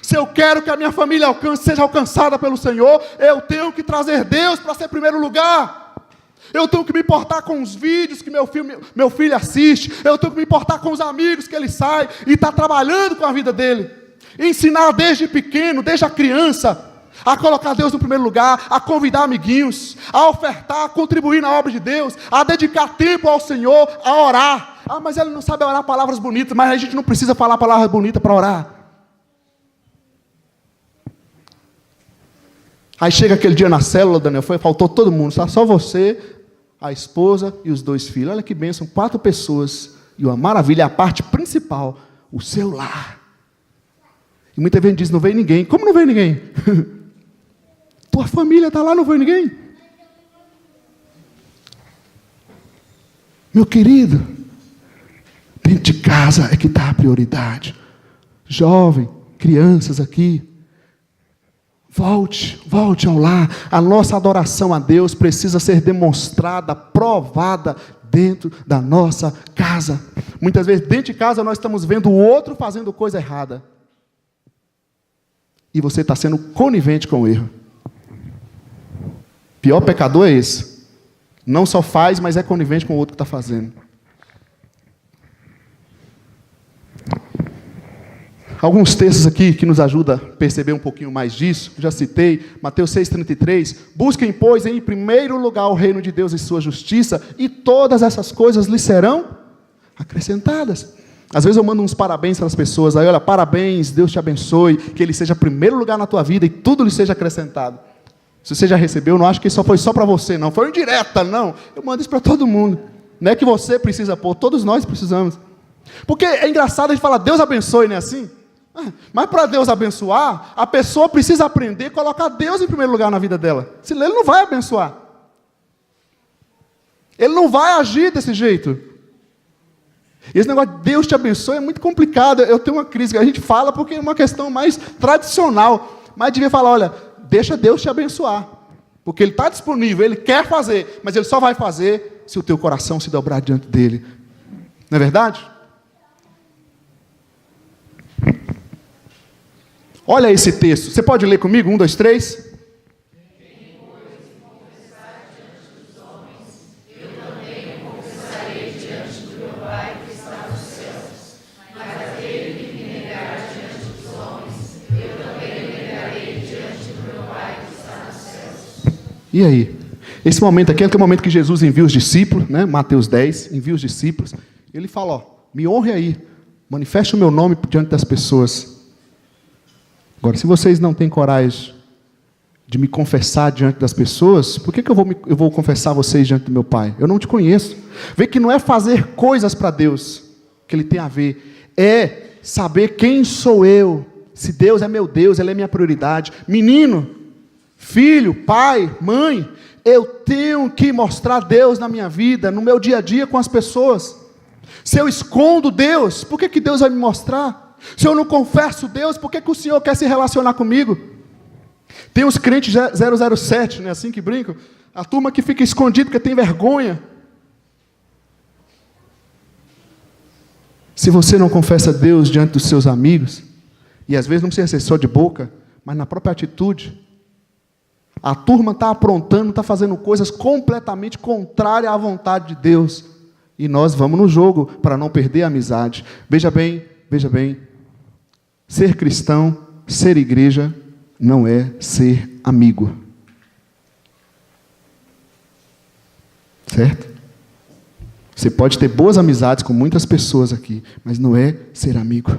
Se eu quero que a minha família seja alcançada pelo Senhor, eu tenho que trazer Deus para ser primeiro lugar. Eu tenho que me importar com os vídeos que meu filho assiste. Eu tenho que me importar com os amigos que ele sai e está trabalhando com a vida dele. Ensinar desde pequeno, desde a criança, a colocar Deus no primeiro lugar, a convidar amiguinhos, a ofertar, a contribuir na obra de Deus, a dedicar tempo ao Senhor, a orar. Mas ele não sabe orar palavras bonitas, mas a gente não precisa falar palavras bonitas para orar. Aí chega aquele dia na célula, Daniel, faltou todo mundo, só você, a esposa e os 2 filhos. Olha que bênção, 4 pessoas. E uma maravilha, a parte principal, o seu lar. E muita gente diz, não veio ninguém. Como não veio ninguém? Tua família está lá, não veio ninguém? Meu querido, dentro de casa é que está a prioridade. Jovem, crianças aqui, volte ao lar. A nossa adoração a Deus precisa ser demonstrada, provada dentro da nossa casa. Muitas vezes dentro de casa nós estamos vendo o outro fazendo coisa errada. E você está sendo conivente com o erro. Pior pecador é esse. Não só faz, mas é conivente com o outro que está fazendo. Alguns textos aqui que nos ajudam a perceber um pouquinho mais disso. Já citei, Mateus 6,33. Busquem, pois, em primeiro lugar o reino de Deus e sua justiça, e todas essas coisas lhes serão acrescentadas. Às vezes eu mando uns parabéns para as pessoas, aí olha, parabéns, Deus te abençoe, que Ele seja primeiro lugar na tua vida e tudo lhe seja acrescentado. Se você já recebeu, não acho que isso foi só para você, não, foi indireta, não. Eu mando isso para todo mundo. Não é que você precisa pôr, todos nós precisamos. Porque é engraçado a gente falar, Deus abençoe, não é assim? Mas para Deus abençoar, a pessoa precisa aprender a colocar Deus em primeiro lugar na vida dela. Senão Ele não vai abençoar. Ele não vai agir desse jeito. E esse negócio de Deus te abençoe é muito complicado. Eu tenho uma crise, a gente fala porque é uma questão mais tradicional. Mas devia falar, olha, deixa Deus te abençoar. Porque Ele está disponível, Ele quer fazer, mas Ele só vai fazer se o teu coração se dobrar diante dele. Não é verdade? Olha esse texto. Você pode ler comigo? 1, 2, 3. E aí? Esse momento aqui é aquele momento que Jesus envia os discípulos, né? Mateus 10, envia os discípulos. Ele fala, ó, me honre aí, manifeste o meu nome diante das pessoas. Agora, se vocês não têm coragem de me confessar diante das pessoas, por que eu vou confessar vocês diante do meu Pai? Eu não te conheço. Vê que não é fazer coisas para Deus que Ele tem a ver, é saber quem sou eu. Se Deus é meu Deus, Ele é minha prioridade. Menino, filho, pai, mãe, eu tenho que mostrar Deus na minha vida, no meu dia a dia com as pessoas. Se eu escondo Deus, por que Deus vai me mostrar? Se eu não confesso Deus, por que o Senhor quer se relacionar comigo? Tem os crentes 007, né, assim que brincam, a turma que fica escondida porque tem vergonha. Se você não confessa Deus diante dos seus amigos, e às vezes não precisa ser só de boca, mas na própria atitude, a turma está aprontando, está fazendo coisas completamente contrárias à vontade de Deus. E nós vamos no jogo para não perder a amizade. Veja bem, ser cristão, ser igreja, não é ser amigo. Certo? Você pode ter boas amizades com muitas pessoas aqui, mas não é ser amigo.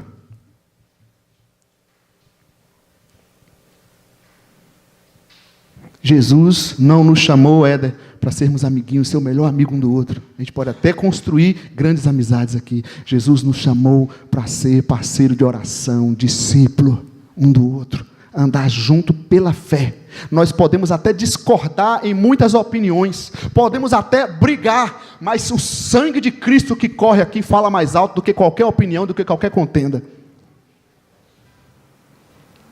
Jesus não nos chamou, Éder, para sermos amiguinhos, ser o melhor amigo um do outro. A gente pode até construir grandes amizades aqui. Jesus nos chamou para ser parceiro de oração, discípulo um do outro, andar junto pela fé. Nós podemos até discordar em muitas opiniões, podemos até brigar, mas o sangue de Cristo que corre aqui fala mais alto do que qualquer opinião, do que qualquer contenda.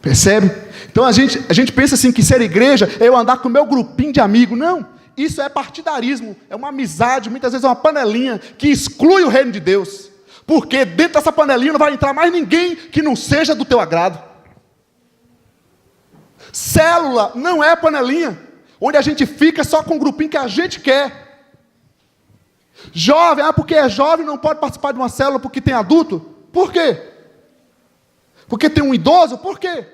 Percebe? Então a gente pensa assim que ser igreja é eu andar com o meu grupinho de amigos. Não, isso é partidarismo, é uma amizade, muitas vezes é uma panelinha que exclui o reino de Deus. Porque dentro dessa panelinha não vai entrar mais ninguém que não seja do teu agrado. Célula não é panelinha, onde a gente fica só com o grupinho que a gente quer. Jovem, porque é jovem não pode participar de uma célula porque tem adulto? Por quê? Porque tem um idoso? Por quê?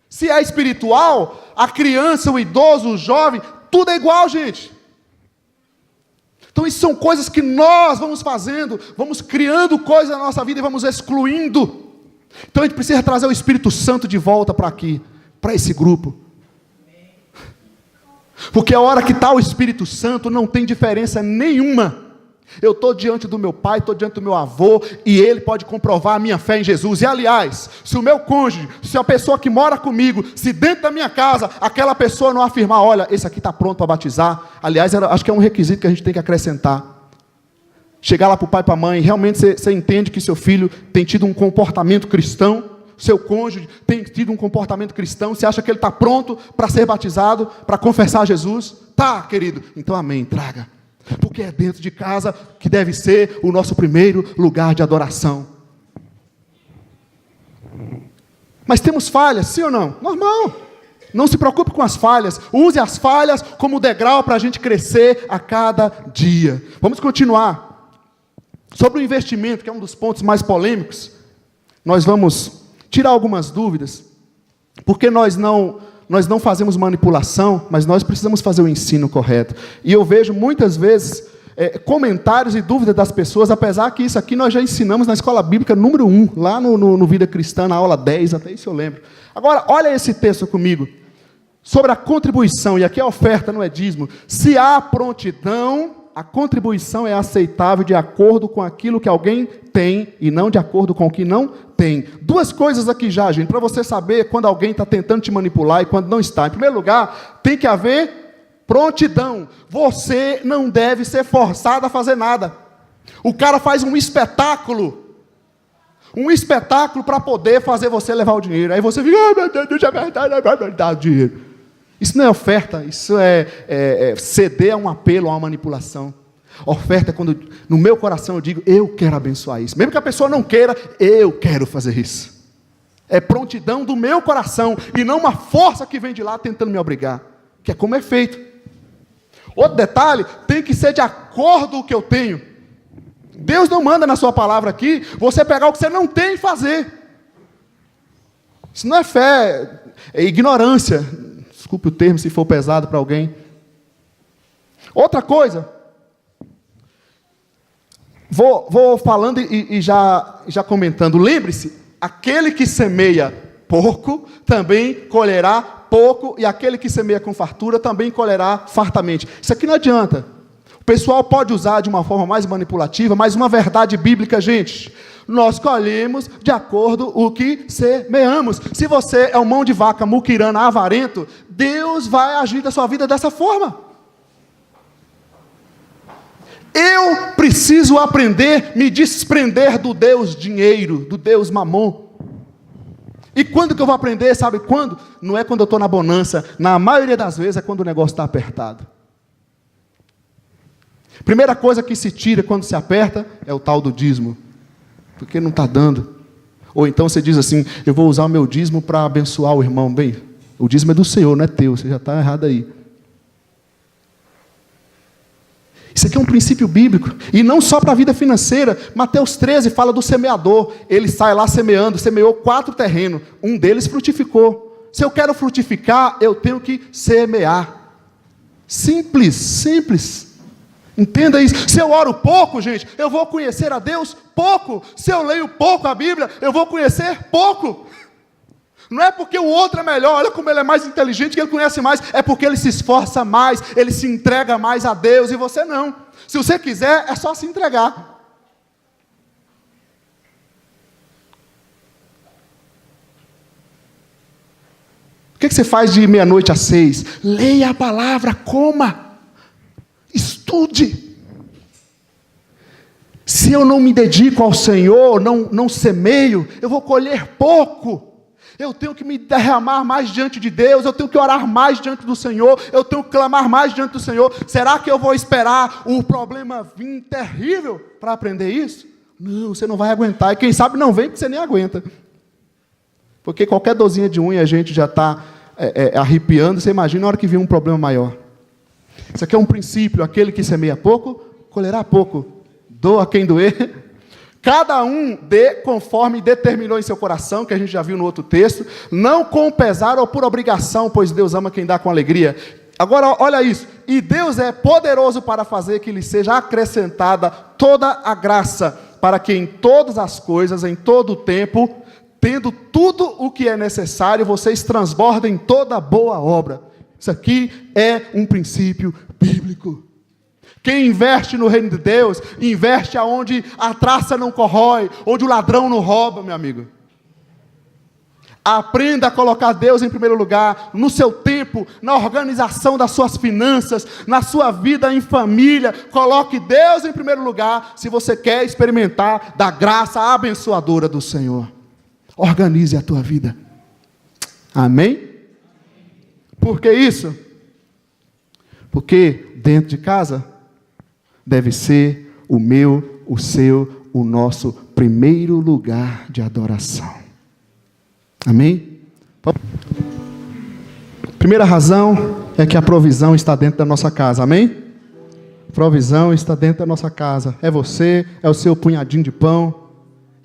Se é espiritual, a criança, o idoso, o jovem, tudo é igual, gente. Então isso são coisas que nós vamos fazendo, vamos criando coisas na nossa vida e vamos excluindo. Então a gente precisa trazer o Espírito Santo de volta para aqui, para esse grupo. Porque a hora que está o Espírito Santo não tem diferença nenhuma. Eu estou diante do meu pai, estou diante do meu avô, e ele pode comprovar a minha fé em Jesus. E aliás, se o meu cônjuge, se a pessoa que mora comigo, se dentro da minha casa, aquela pessoa não afirmar, olha, esse aqui está pronto para batizar, aliás, acho que é um requisito que a gente tem que acrescentar. Chegar lá para o pai e para a mãe, realmente você entende que seu filho tem tido um comportamento cristão, seu cônjuge tem tido um comportamento cristão, você acha que ele está pronto para ser batizado, para confessar Jesus? Tá, querido, então amém, traga. Porque é dentro de casa que deve ser o nosso primeiro lugar de adoração. Mas temos falhas, sim ou não? Normal. Não se preocupe com as falhas. Use as falhas como degrau para a gente crescer a cada dia. Vamos continuar. Sobre o investimento, que é um dos pontos mais polêmicos, nós vamos tirar algumas dúvidas. Porque nós não fazemos manipulação, mas nós precisamos fazer o ensino correto. E eu vejo muitas vezes comentários e dúvidas das pessoas, apesar que isso aqui nós já ensinamos na escola bíblica número 1, lá no Vida Cristã, na aula 10, até isso eu lembro. Agora, olha esse texto comigo, sobre a contribuição, e aqui a oferta não é dízimo. Se há prontidão, a contribuição é aceitável de acordo com aquilo que alguém tem, e não de acordo com o que não tem. Duas coisas aqui já, gente, para você saber quando alguém está tentando te manipular e quando não está. Em primeiro lugar, tem que haver prontidão. Você não deve ser forçado a fazer nada. O cara faz um espetáculo para poder fazer você levar o dinheiro. Aí você fica, meu Deus, é verdade, é verdade, o dinheiro. Isso não é oferta, isso é ceder a um apelo, a uma manipulação. Oferta é quando no meu coração eu digo, eu quero abençoar isso. Mesmo que a pessoa não queira, eu quero fazer isso. É prontidão do meu coração, e não uma força que vem de lá tentando me obrigar, que é como é feito. Outro detalhe, tem que ser de acordo com o que eu tenho. Deus não manda na sua palavra aqui, você pegar o que você não tem e fazer. Isso não é fé, é ignorância. Desculpe o termo se for pesado para alguém. Outra coisa, vou falando e já comentando. Lembre-se, aquele que semeia pouco, também colherá pouco, e aquele que semeia com fartura, também colherá fartamente. Isso aqui não adianta. O pessoal pode usar de uma forma mais manipulativa, mas uma verdade bíblica, gente, nós colhemos de acordo com o que semeamos. Se você é um mão de vaca muquirana, avarento, Deus vai agir da sua vida dessa forma. Eu preciso aprender, me desprender do Deus dinheiro, do Deus mamon. E quando que eu vou aprender, sabe quando? Não é quando eu estou na bonança, na maioria das vezes é quando o negócio está apertado. Primeira coisa que se tira quando se aperta é o tal do dízimo, porque não está dando. Ou então você diz assim, eu vou usar o meu dízimo para abençoar o irmão. Bem, o dízimo é do Senhor, não é teu, você já está errado aí. Isso aqui é um princípio bíblico, e não só para a vida financeira. Mateus 13 fala do semeador. Ele sai lá semeando, semeou 4 terrenos, um deles frutificou. Se eu quero frutificar, eu tenho que semear. Simples, simples. Entenda isso. Se eu oro pouco, gente, eu vou conhecer a Deus pouco. Se eu leio pouco a Bíblia, eu vou conhecer pouco. Não é porque o outro é melhor, olha como ele é mais inteligente, que ele conhece mais, é porque ele se esforça mais, ele se entrega mais a Deus, e você não. Se você quiser, é só se entregar. O que você faz de 12:00 às 6? Leia a palavra, coma, estude. Se eu não me dedico ao Senhor, não semeio, eu vou colher pouco. Eu tenho que me derramar mais diante de Deus, eu tenho que orar mais diante do Senhor, eu tenho que clamar mais diante do Senhor. Será que eu vou esperar o problema vir terrível para aprender isso? Não, você não vai aguentar, e quem sabe não vem porque você nem aguenta. Porque qualquer dorzinha de unha a gente já está arrepiando, você imagina na hora que vir um problema maior. Isso aqui é um princípio, aquele que semeia pouco, colherá pouco. Doa quem doer. Cada um dê conforme determinou em seu coração, que a gente já viu no outro texto, não com pesar ou por obrigação, pois Deus ama quem dá com alegria. Agora, olha isso, e Deus é poderoso para fazer que lhe seja acrescentada toda a graça, para que em todas as coisas, em todo o tempo, tendo tudo o que é necessário, vocês transbordem toda boa obra. Isso aqui é um princípio bíblico. Quem investe no reino de Deus, investe aonde a traça não corrói, onde o ladrão não rouba, meu amigo. Aprenda a colocar Deus em primeiro lugar, no seu tempo, na organização das suas finanças, na sua vida em família. Coloque Deus em primeiro lugar, se você quer experimentar da graça abençoadora do Senhor. Organize a tua vida. Amém? Por que isso? Porque dentro de casa deve ser o meu, o seu, o nosso primeiro lugar de adoração. Amém? Primeira razão é que a provisão está dentro da nossa casa. Amém? Provisão está dentro da nossa casa. É você, é o seu punhadinho de pão,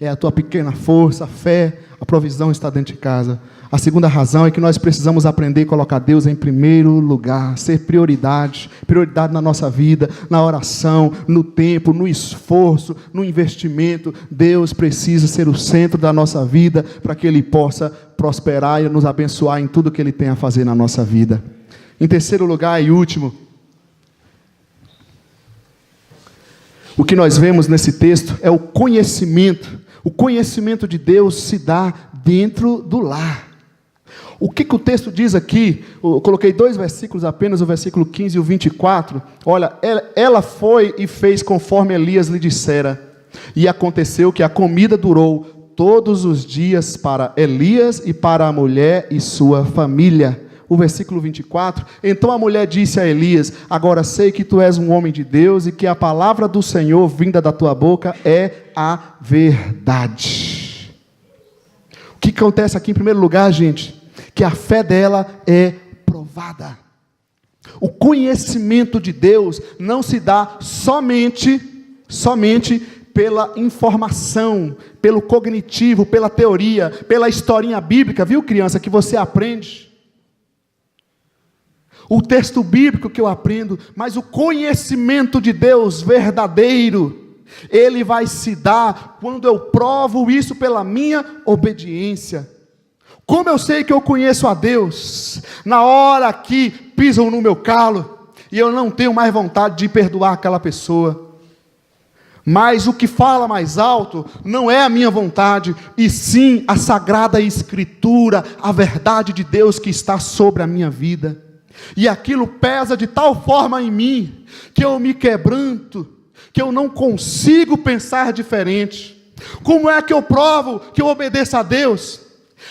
é a tua pequena força, a fé. A provisão está dentro de casa. A segunda razão é que nós precisamos aprender a colocar Deus em primeiro lugar, ser prioridade na nossa vida, na oração, no tempo, no esforço, no investimento. Deus precisa ser o centro da nossa vida para que Ele possa prosperar e nos abençoar em tudo que Ele tem a fazer na nossa vida. Em terceiro lugar e último, o que nós vemos nesse texto é o conhecimento. O conhecimento de Deus se dá dentro do lar. O que o texto diz aqui? Eu coloquei 2 versículos apenas, o versículo 15 e o 24. Olha, ela foi e fez conforme Elias lhe dissera. E aconteceu que a comida durou todos os dias para Elias e para a mulher e sua família. O versículo 24, então a mulher disse a Elias, agora sei que tu és um homem de Deus e que a palavra do Senhor vinda da tua boca é a verdade. O que acontece aqui em primeiro lugar, gente? Que a fé dela é provada. O conhecimento de Deus não se dá somente pela informação, pelo cognitivo, pela teoria, pela historinha bíblica, viu, criança, que você aprende. O texto bíblico que eu aprendo, mas o conhecimento de Deus verdadeiro, ele vai se dar quando eu provo isso pela minha obediência. Como eu sei que eu conheço a Deus? Na hora que pisam no meu calo, e eu não tenho mais vontade de perdoar aquela pessoa. Mas o que fala mais alto não é a minha vontade, e sim a Sagrada Escritura, a verdade de Deus que está sobre a minha vida. E aquilo pesa de tal forma em mim, que eu me quebranto, que eu não consigo pensar diferente. Como é que eu provo que eu obedeço a Deus?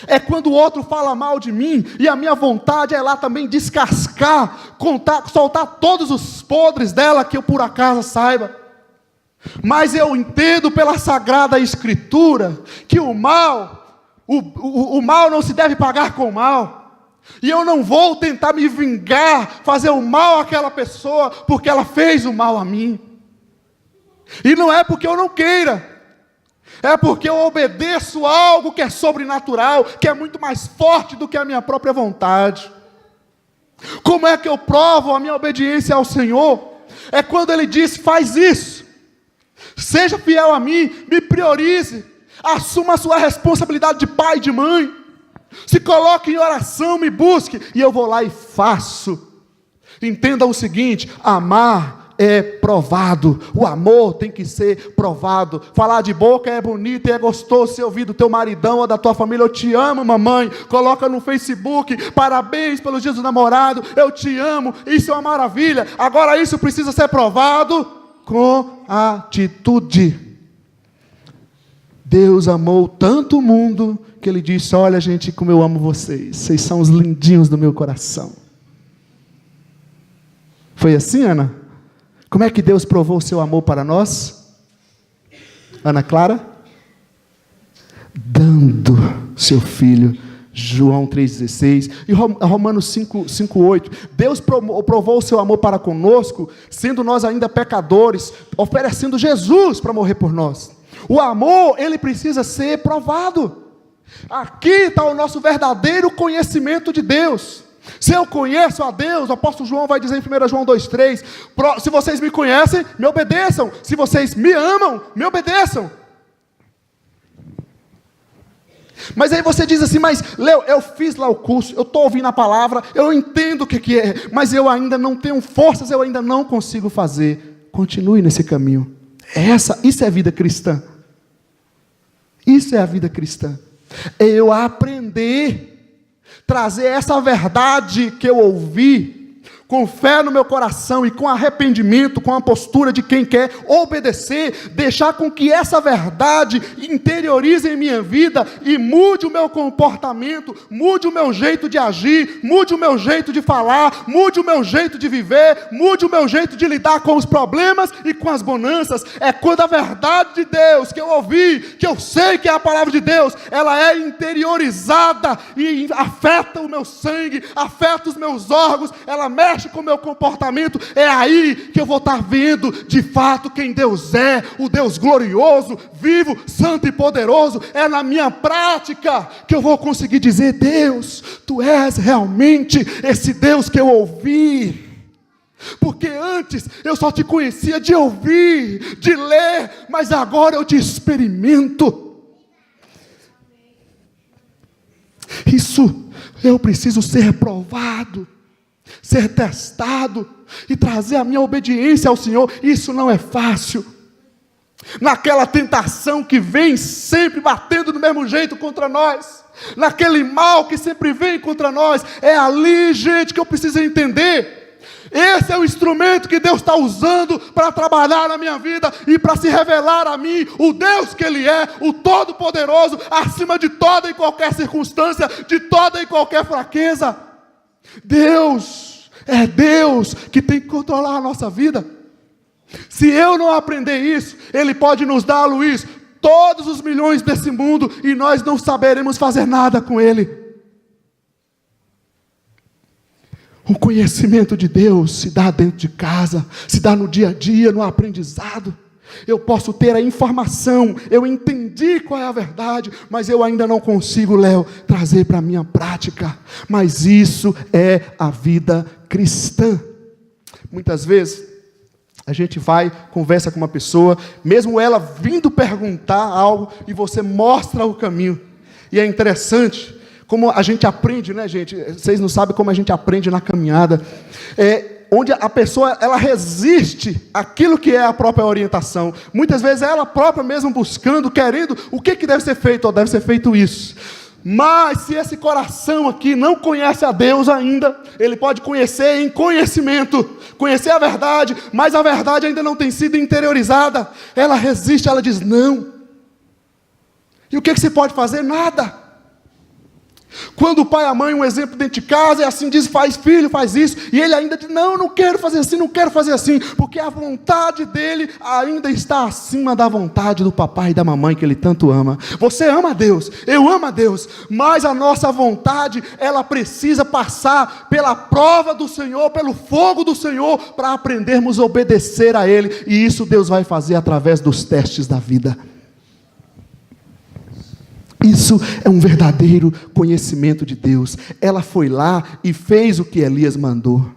É quando o outro fala mal de mim, e a minha vontade é lá também descascar, soltar todos os podres dela que eu por acaso saiba. Mas eu entendo pela Sagrada Escritura, que o mal não se deve pagar com mal. E eu não vou tentar me vingar, fazer o mal àquela pessoa, porque ela fez o mal a mim. E não é porque eu não queira, é porque eu obedeço algo que é sobrenatural, que é muito mais forte do que a minha própria vontade. Como é que eu provo a minha obediência ao Senhor? É quando Ele diz: faz isso, seja fiel a mim, me priorize, assuma a sua responsabilidade de pai e de mãe, se coloque em oração, me busque, e eu vou lá e faço. Entenda o seguinte: amar é provado, o amor tem que ser provado. Falar de boca é bonito e é gostoso, se ouvir do teu maridão ou da tua família: eu te amo, mamãe, coloca no Facebook, parabéns pelos dias do namorado, eu te amo, isso é uma maravilha. Agora isso precisa ser provado com atitude. Deus amou tanto o mundo, que Ele disse: olha, gente, como eu amo vocês, vocês são os lindinhos do meu coração. Foi assim, Ana? Como é que Deus provou o seu amor para nós? Ana Clara? Dando seu Filho. João 3,16. E Romanos 5,8. Deus provou o seu amor para conosco, sendo nós ainda pecadores, oferecendo Jesus para morrer por nós. O amor, ele precisa ser provado. Aqui está o nosso verdadeiro conhecimento de Deus. Se eu conheço a Deus, o apóstolo João vai dizer em 1 João 2,3: se vocês me conhecem, me obedeçam. Se vocês me amam, me obedeçam. Mas aí você diz assim: mas Léo, eu fiz lá o curso, eu estou ouvindo a palavra, eu entendo o que é, mas eu ainda não tenho forças, eu ainda não consigo fazer. Continue nesse caminho. Isso é a vida cristã. Isso é a vida cristã. É eu aprender, trazer essa verdade que eu ouvi, com fé no meu coração e com arrependimento, com a postura de quem quer obedecer, deixar com que essa verdade interiorize em minha vida e mude o meu comportamento, mude o meu jeito de agir, mude o meu jeito de falar, mude o meu jeito de viver, mude o meu jeito de lidar com os problemas e com as bonanças. É quando a verdade de Deus que eu ouvi, que eu sei que é a palavra de Deus, ela é interiorizada e afeta o meu sangue, afeta os meus órgãos, ela mexe com o meu comportamento. É aí que eu vou estar vendo de fato quem Deus é, o Deus glorioso, vivo, santo e poderoso. É na minha prática que eu vou conseguir dizer: Deus, Tu és realmente esse Deus que eu ouvi. Porque antes eu só te conhecia de ouvir, de ler, mas agora eu te experimento. Isso eu preciso ser provado, ser testado e trazer a minha obediência ao Senhor. Isso não é fácil. Naquela tentação que vem sempre batendo do mesmo jeito contra nós, naquele mal que sempre vem contra nós, é ali, gente, que eu preciso entender. Esse é o instrumento que Deus está usando para trabalhar na minha vida e para se revelar a mim, o Deus que Ele é, o Todo-Poderoso, acima de toda e qualquer circunstância, de toda e qualquer fraqueza. Deus é Deus que tem que controlar a nossa vida. Se eu não aprender isso, Ele pode nos dar, Luiz, todos os milhões desse mundo e nós não saberemos fazer nada com ele. O conhecimento de Deus se dá dentro de casa, se dá no dia a dia, no aprendizado. Eu posso ter a informação, eu entendi qual é a verdade, mas eu ainda não consigo, Léo, trazer para a minha prática. Mas isso é a vida cristã. Muitas vezes, a gente vai, conversa com uma pessoa, mesmo ela vindo perguntar algo, e você mostra o caminho. E é interessante como a gente aprende, né, gente? Vocês não sabem como a gente aprende na caminhada. Onde a pessoa, ela resiste àquilo que é a própria orientação. Muitas vezes é ela própria mesmo buscando, querendo, o que deve ser feito? Ou deve ser feito isso. Mas se esse coração aqui não conhece a Deus ainda, ele pode conhecer em conhecimento, conhecer a verdade, mas a verdade ainda não tem sido interiorizada. Ela resiste, ela diz não. E o que você pode fazer? Nada. Quando o pai e a mãe, um exemplo dentro de casa, é assim, diz, faz filho, faz isso, e ele ainda diz, não quero fazer assim, não quero fazer assim, porque a vontade dele ainda está acima da vontade do papai e da mamãe que ele tanto ama. Você ama a Deus, eu amo a Deus, mas a nossa vontade, ela precisa passar pela prova do Senhor, pelo fogo do Senhor, para aprendermos a obedecer a Ele, e isso Deus vai fazer através dos testes da vida. Isso é um verdadeiro conhecimento de Deus. Ela foi lá e fez o que Elias mandou.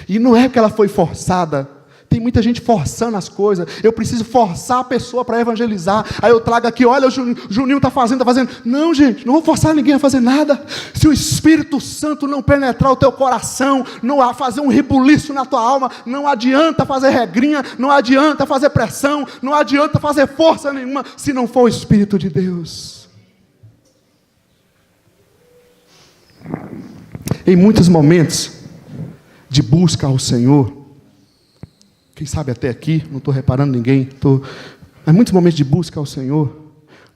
E não é que ela foi forçada. Tem muita gente forçando as coisas. Eu preciso forçar a pessoa para evangelizar. Aí eu trago aqui, olha, o Juninho está fazendo. Não, gente, não vou forçar ninguém a fazer nada. Se o Espírito Santo não penetrar o teu coração, não fazer um rebuliço na tua alma, não adianta fazer regrinha, não adianta fazer pressão, não adianta fazer força nenhuma, se não for o Espírito de Deus. Em muitos momentos de busca ao Senhor, quem sabe até aqui, não estou reparando ninguém, mas muitos momentos de busca ao Senhor,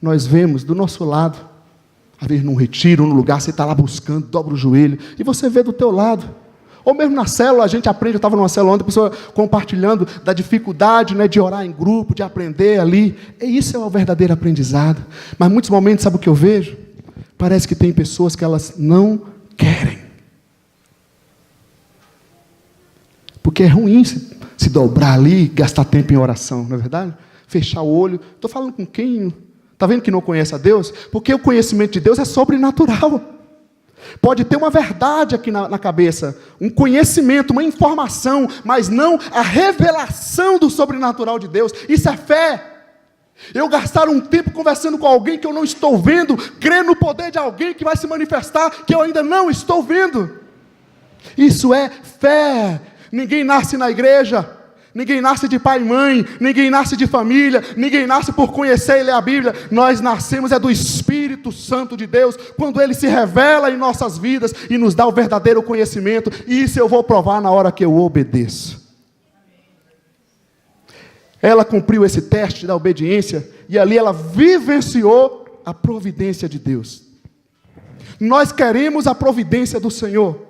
nós vemos do nosso lado, às vezes num retiro, num lugar, você está lá buscando, dobra o joelho, e você vê do teu lado, ou mesmo na célula, a gente aprende, eu estava numa célula ontem, a pessoa compartilhando da dificuldade, né, de orar em grupo, de aprender ali, e isso é o verdadeiro aprendizado. Mas muitos momentos, sabe o que eu vejo? Parece que tem pessoas que elas não querem. Porque é ruim se dobrar ali, gastar tempo em oração, não é verdade? Fechar o olho. Estou falando com quem? Está vendo que não conhece a Deus? Porque o conhecimento de Deus é sobrenatural. Pode ter uma verdade aqui na cabeça, um conhecimento, uma informação, mas não a revelação do sobrenatural de Deus. Isso é fé. Eu gastar um tempo conversando com alguém que eu não estou vendo, crer no poder de alguém que vai se manifestar, que eu ainda não estou vendo. Isso é fé. Ninguém nasce na igreja, ninguém nasce de pai e mãe, ninguém nasce de família, ninguém nasce por conhecer e ler a Bíblia. Nós nascemos do Espírito Santo de Deus, quando Ele se revela em nossas vidas e nos dá o verdadeiro conhecimento, e isso eu vou provar na hora que eu obedeço. Ela cumpriu esse teste da obediência, e ali ela vivenciou a providência de Deus. Nós queremos a providência do Senhor.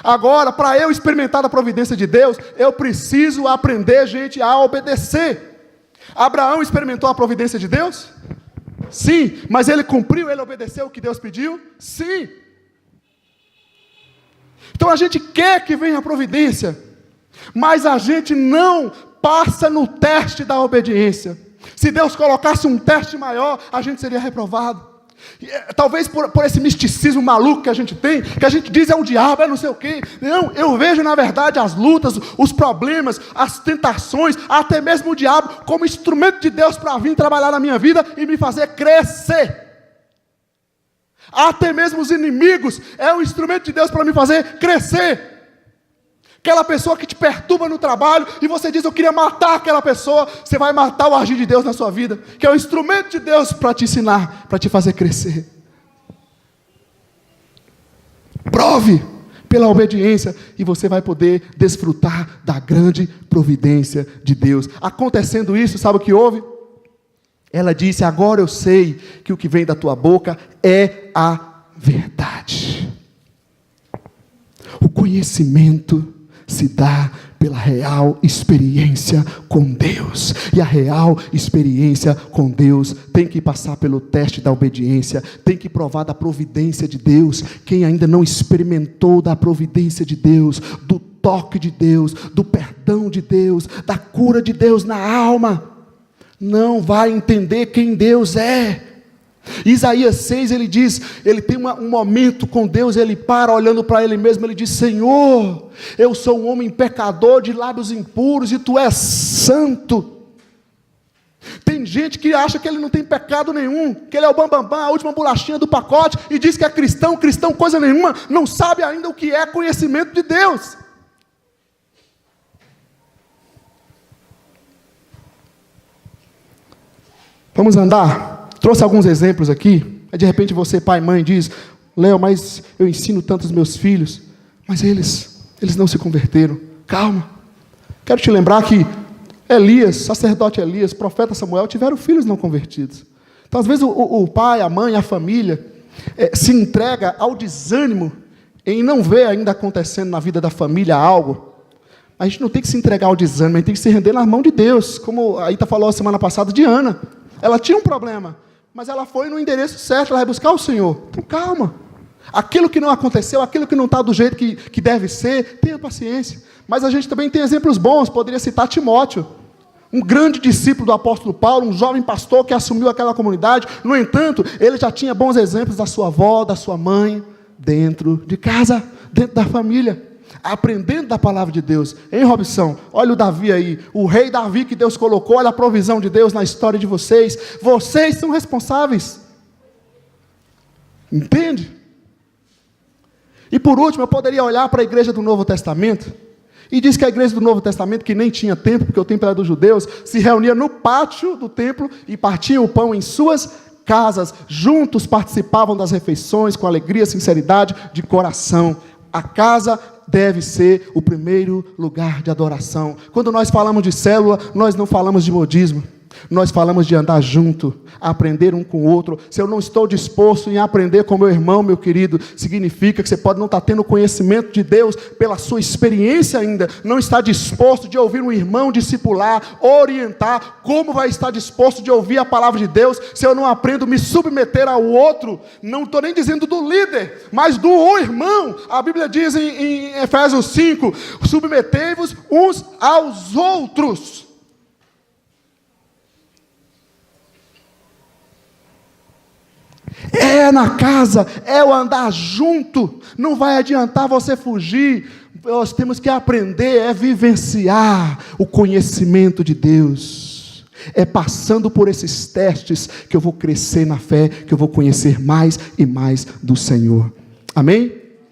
Agora, para eu experimentar a providência de Deus, eu preciso aprender, gente, a obedecer. Abraão experimentou a providência de Deus? Sim. Mas ele cumpriu, ele obedeceu o que Deus pediu? Sim. Então a gente quer que venha a providência, mas a gente não passa no teste da obediência. Se Deus colocasse um teste maior, a gente seria reprovado. Talvez por esse misticismo maluco que a gente tem, que a gente diz é o diabo, é não sei o quê. Não, eu vejo na verdade as lutas, os problemas, as tentações, até mesmo o diabo como instrumento de Deus para vir trabalhar na minha vida e me fazer crescer. Até mesmo os inimigos é um instrumento de Deus para me fazer crescer. Aquela pessoa que te perturba no trabalho e você diz, eu queria matar aquela pessoa, você vai matar o agir de Deus na sua vida, que é o instrumento de Deus para te ensinar, para te fazer crescer. Prove pela obediência e você vai poder desfrutar da grande providência de Deus. Acontecendo isso, sabe o que houve? Ela disse, agora eu sei que o que vem da tua boca é a verdade. O conhecimento se dá pela real experiência com Deus. E a real experiência com Deus tem que passar pelo teste da obediência, tem que provar da providência de Deus. Quem ainda não experimentou da providência de Deus, do toque de Deus, do perdão de Deus, da cura de Deus na alma, não vai entender quem Deus é. Isaías 6, ele diz, ele tem um momento com Deus, ele para olhando para ele mesmo, ele diz: Senhor, eu sou um homem pecador, de lábios impuros, e Tu és santo. Tem gente que acha que ele não tem pecado nenhum, que ele é o bambambam, a última bolachinha do pacote, e diz que é cristão coisa nenhuma, não sabe ainda o que é conhecimento de Deus. Vamos andar? Trouxe alguns exemplos aqui. Aí de repente você, pai e mãe, diz: Léo, mas eu ensino tanto os meus filhos, mas eles não se converteram. Calma. Quero te lembrar que Elias, sacerdote Elias, profeta Samuel, tiveram filhos não convertidos. Então às vezes o pai, a mãe, a família se entrega ao desânimo em não ver ainda acontecendo na vida da família algo. A gente não tem que se entregar ao desânimo, a gente tem que se render nas mãos de Deus. Como a Ita falou a semana passada de Ana. Ela tinha um problema, mas ela foi no endereço certo, ela vai buscar o Senhor. Então calma. Aquilo que não aconteceu, aquilo que não está do jeito que deve ser, tenha paciência. Mas a gente também tem exemplos bons, poderia citar Timóteo, um grande discípulo do apóstolo Paulo, um jovem pastor que assumiu aquela comunidade. No entanto, ele já tinha bons exemplos da sua avó, da sua mãe, dentro de casa, dentro da família, aprendendo da palavra de Deus. Hein, Robson? Olha o Davi aí, o rei Davi que Deus colocou, olha a provisão de Deus na história de vocês. Vocês são responsáveis. Entende? E por último, eu poderia olhar para a igreja do Novo Testamento, e diz que a igreja do Novo Testamento, que nem tinha templo, porque o templo era dos judeus, se reunia no pátio do templo e partia o pão em suas casas. Juntos participavam das refeições com alegria, sinceridade de coração. A casa deve ser o primeiro lugar de adoração. Quando nós falamos de célula, nós não falamos de modismo. Nós falamos de andar junto, aprender um com o outro. Se eu não estou disposto em aprender com meu irmão, meu querido, significa que você pode não estar tendo conhecimento de Deus pela sua experiência ainda, não está disposto de ouvir um irmão discipular, orientar. Como vai estar disposto de ouvir a palavra de Deus se eu não aprendo me submeter ao outro? Não estou nem dizendo do líder, mas do irmão. A Bíblia diz em Efésios 5, submetei-vos uns aos outros. É na casa, é o andar junto. Não vai adiantar você fugir. Nós temos que aprender, é vivenciar o conhecimento de Deus. É passando por esses testes que eu vou crescer na fé, que eu vou conhecer mais e mais do Senhor. Amém?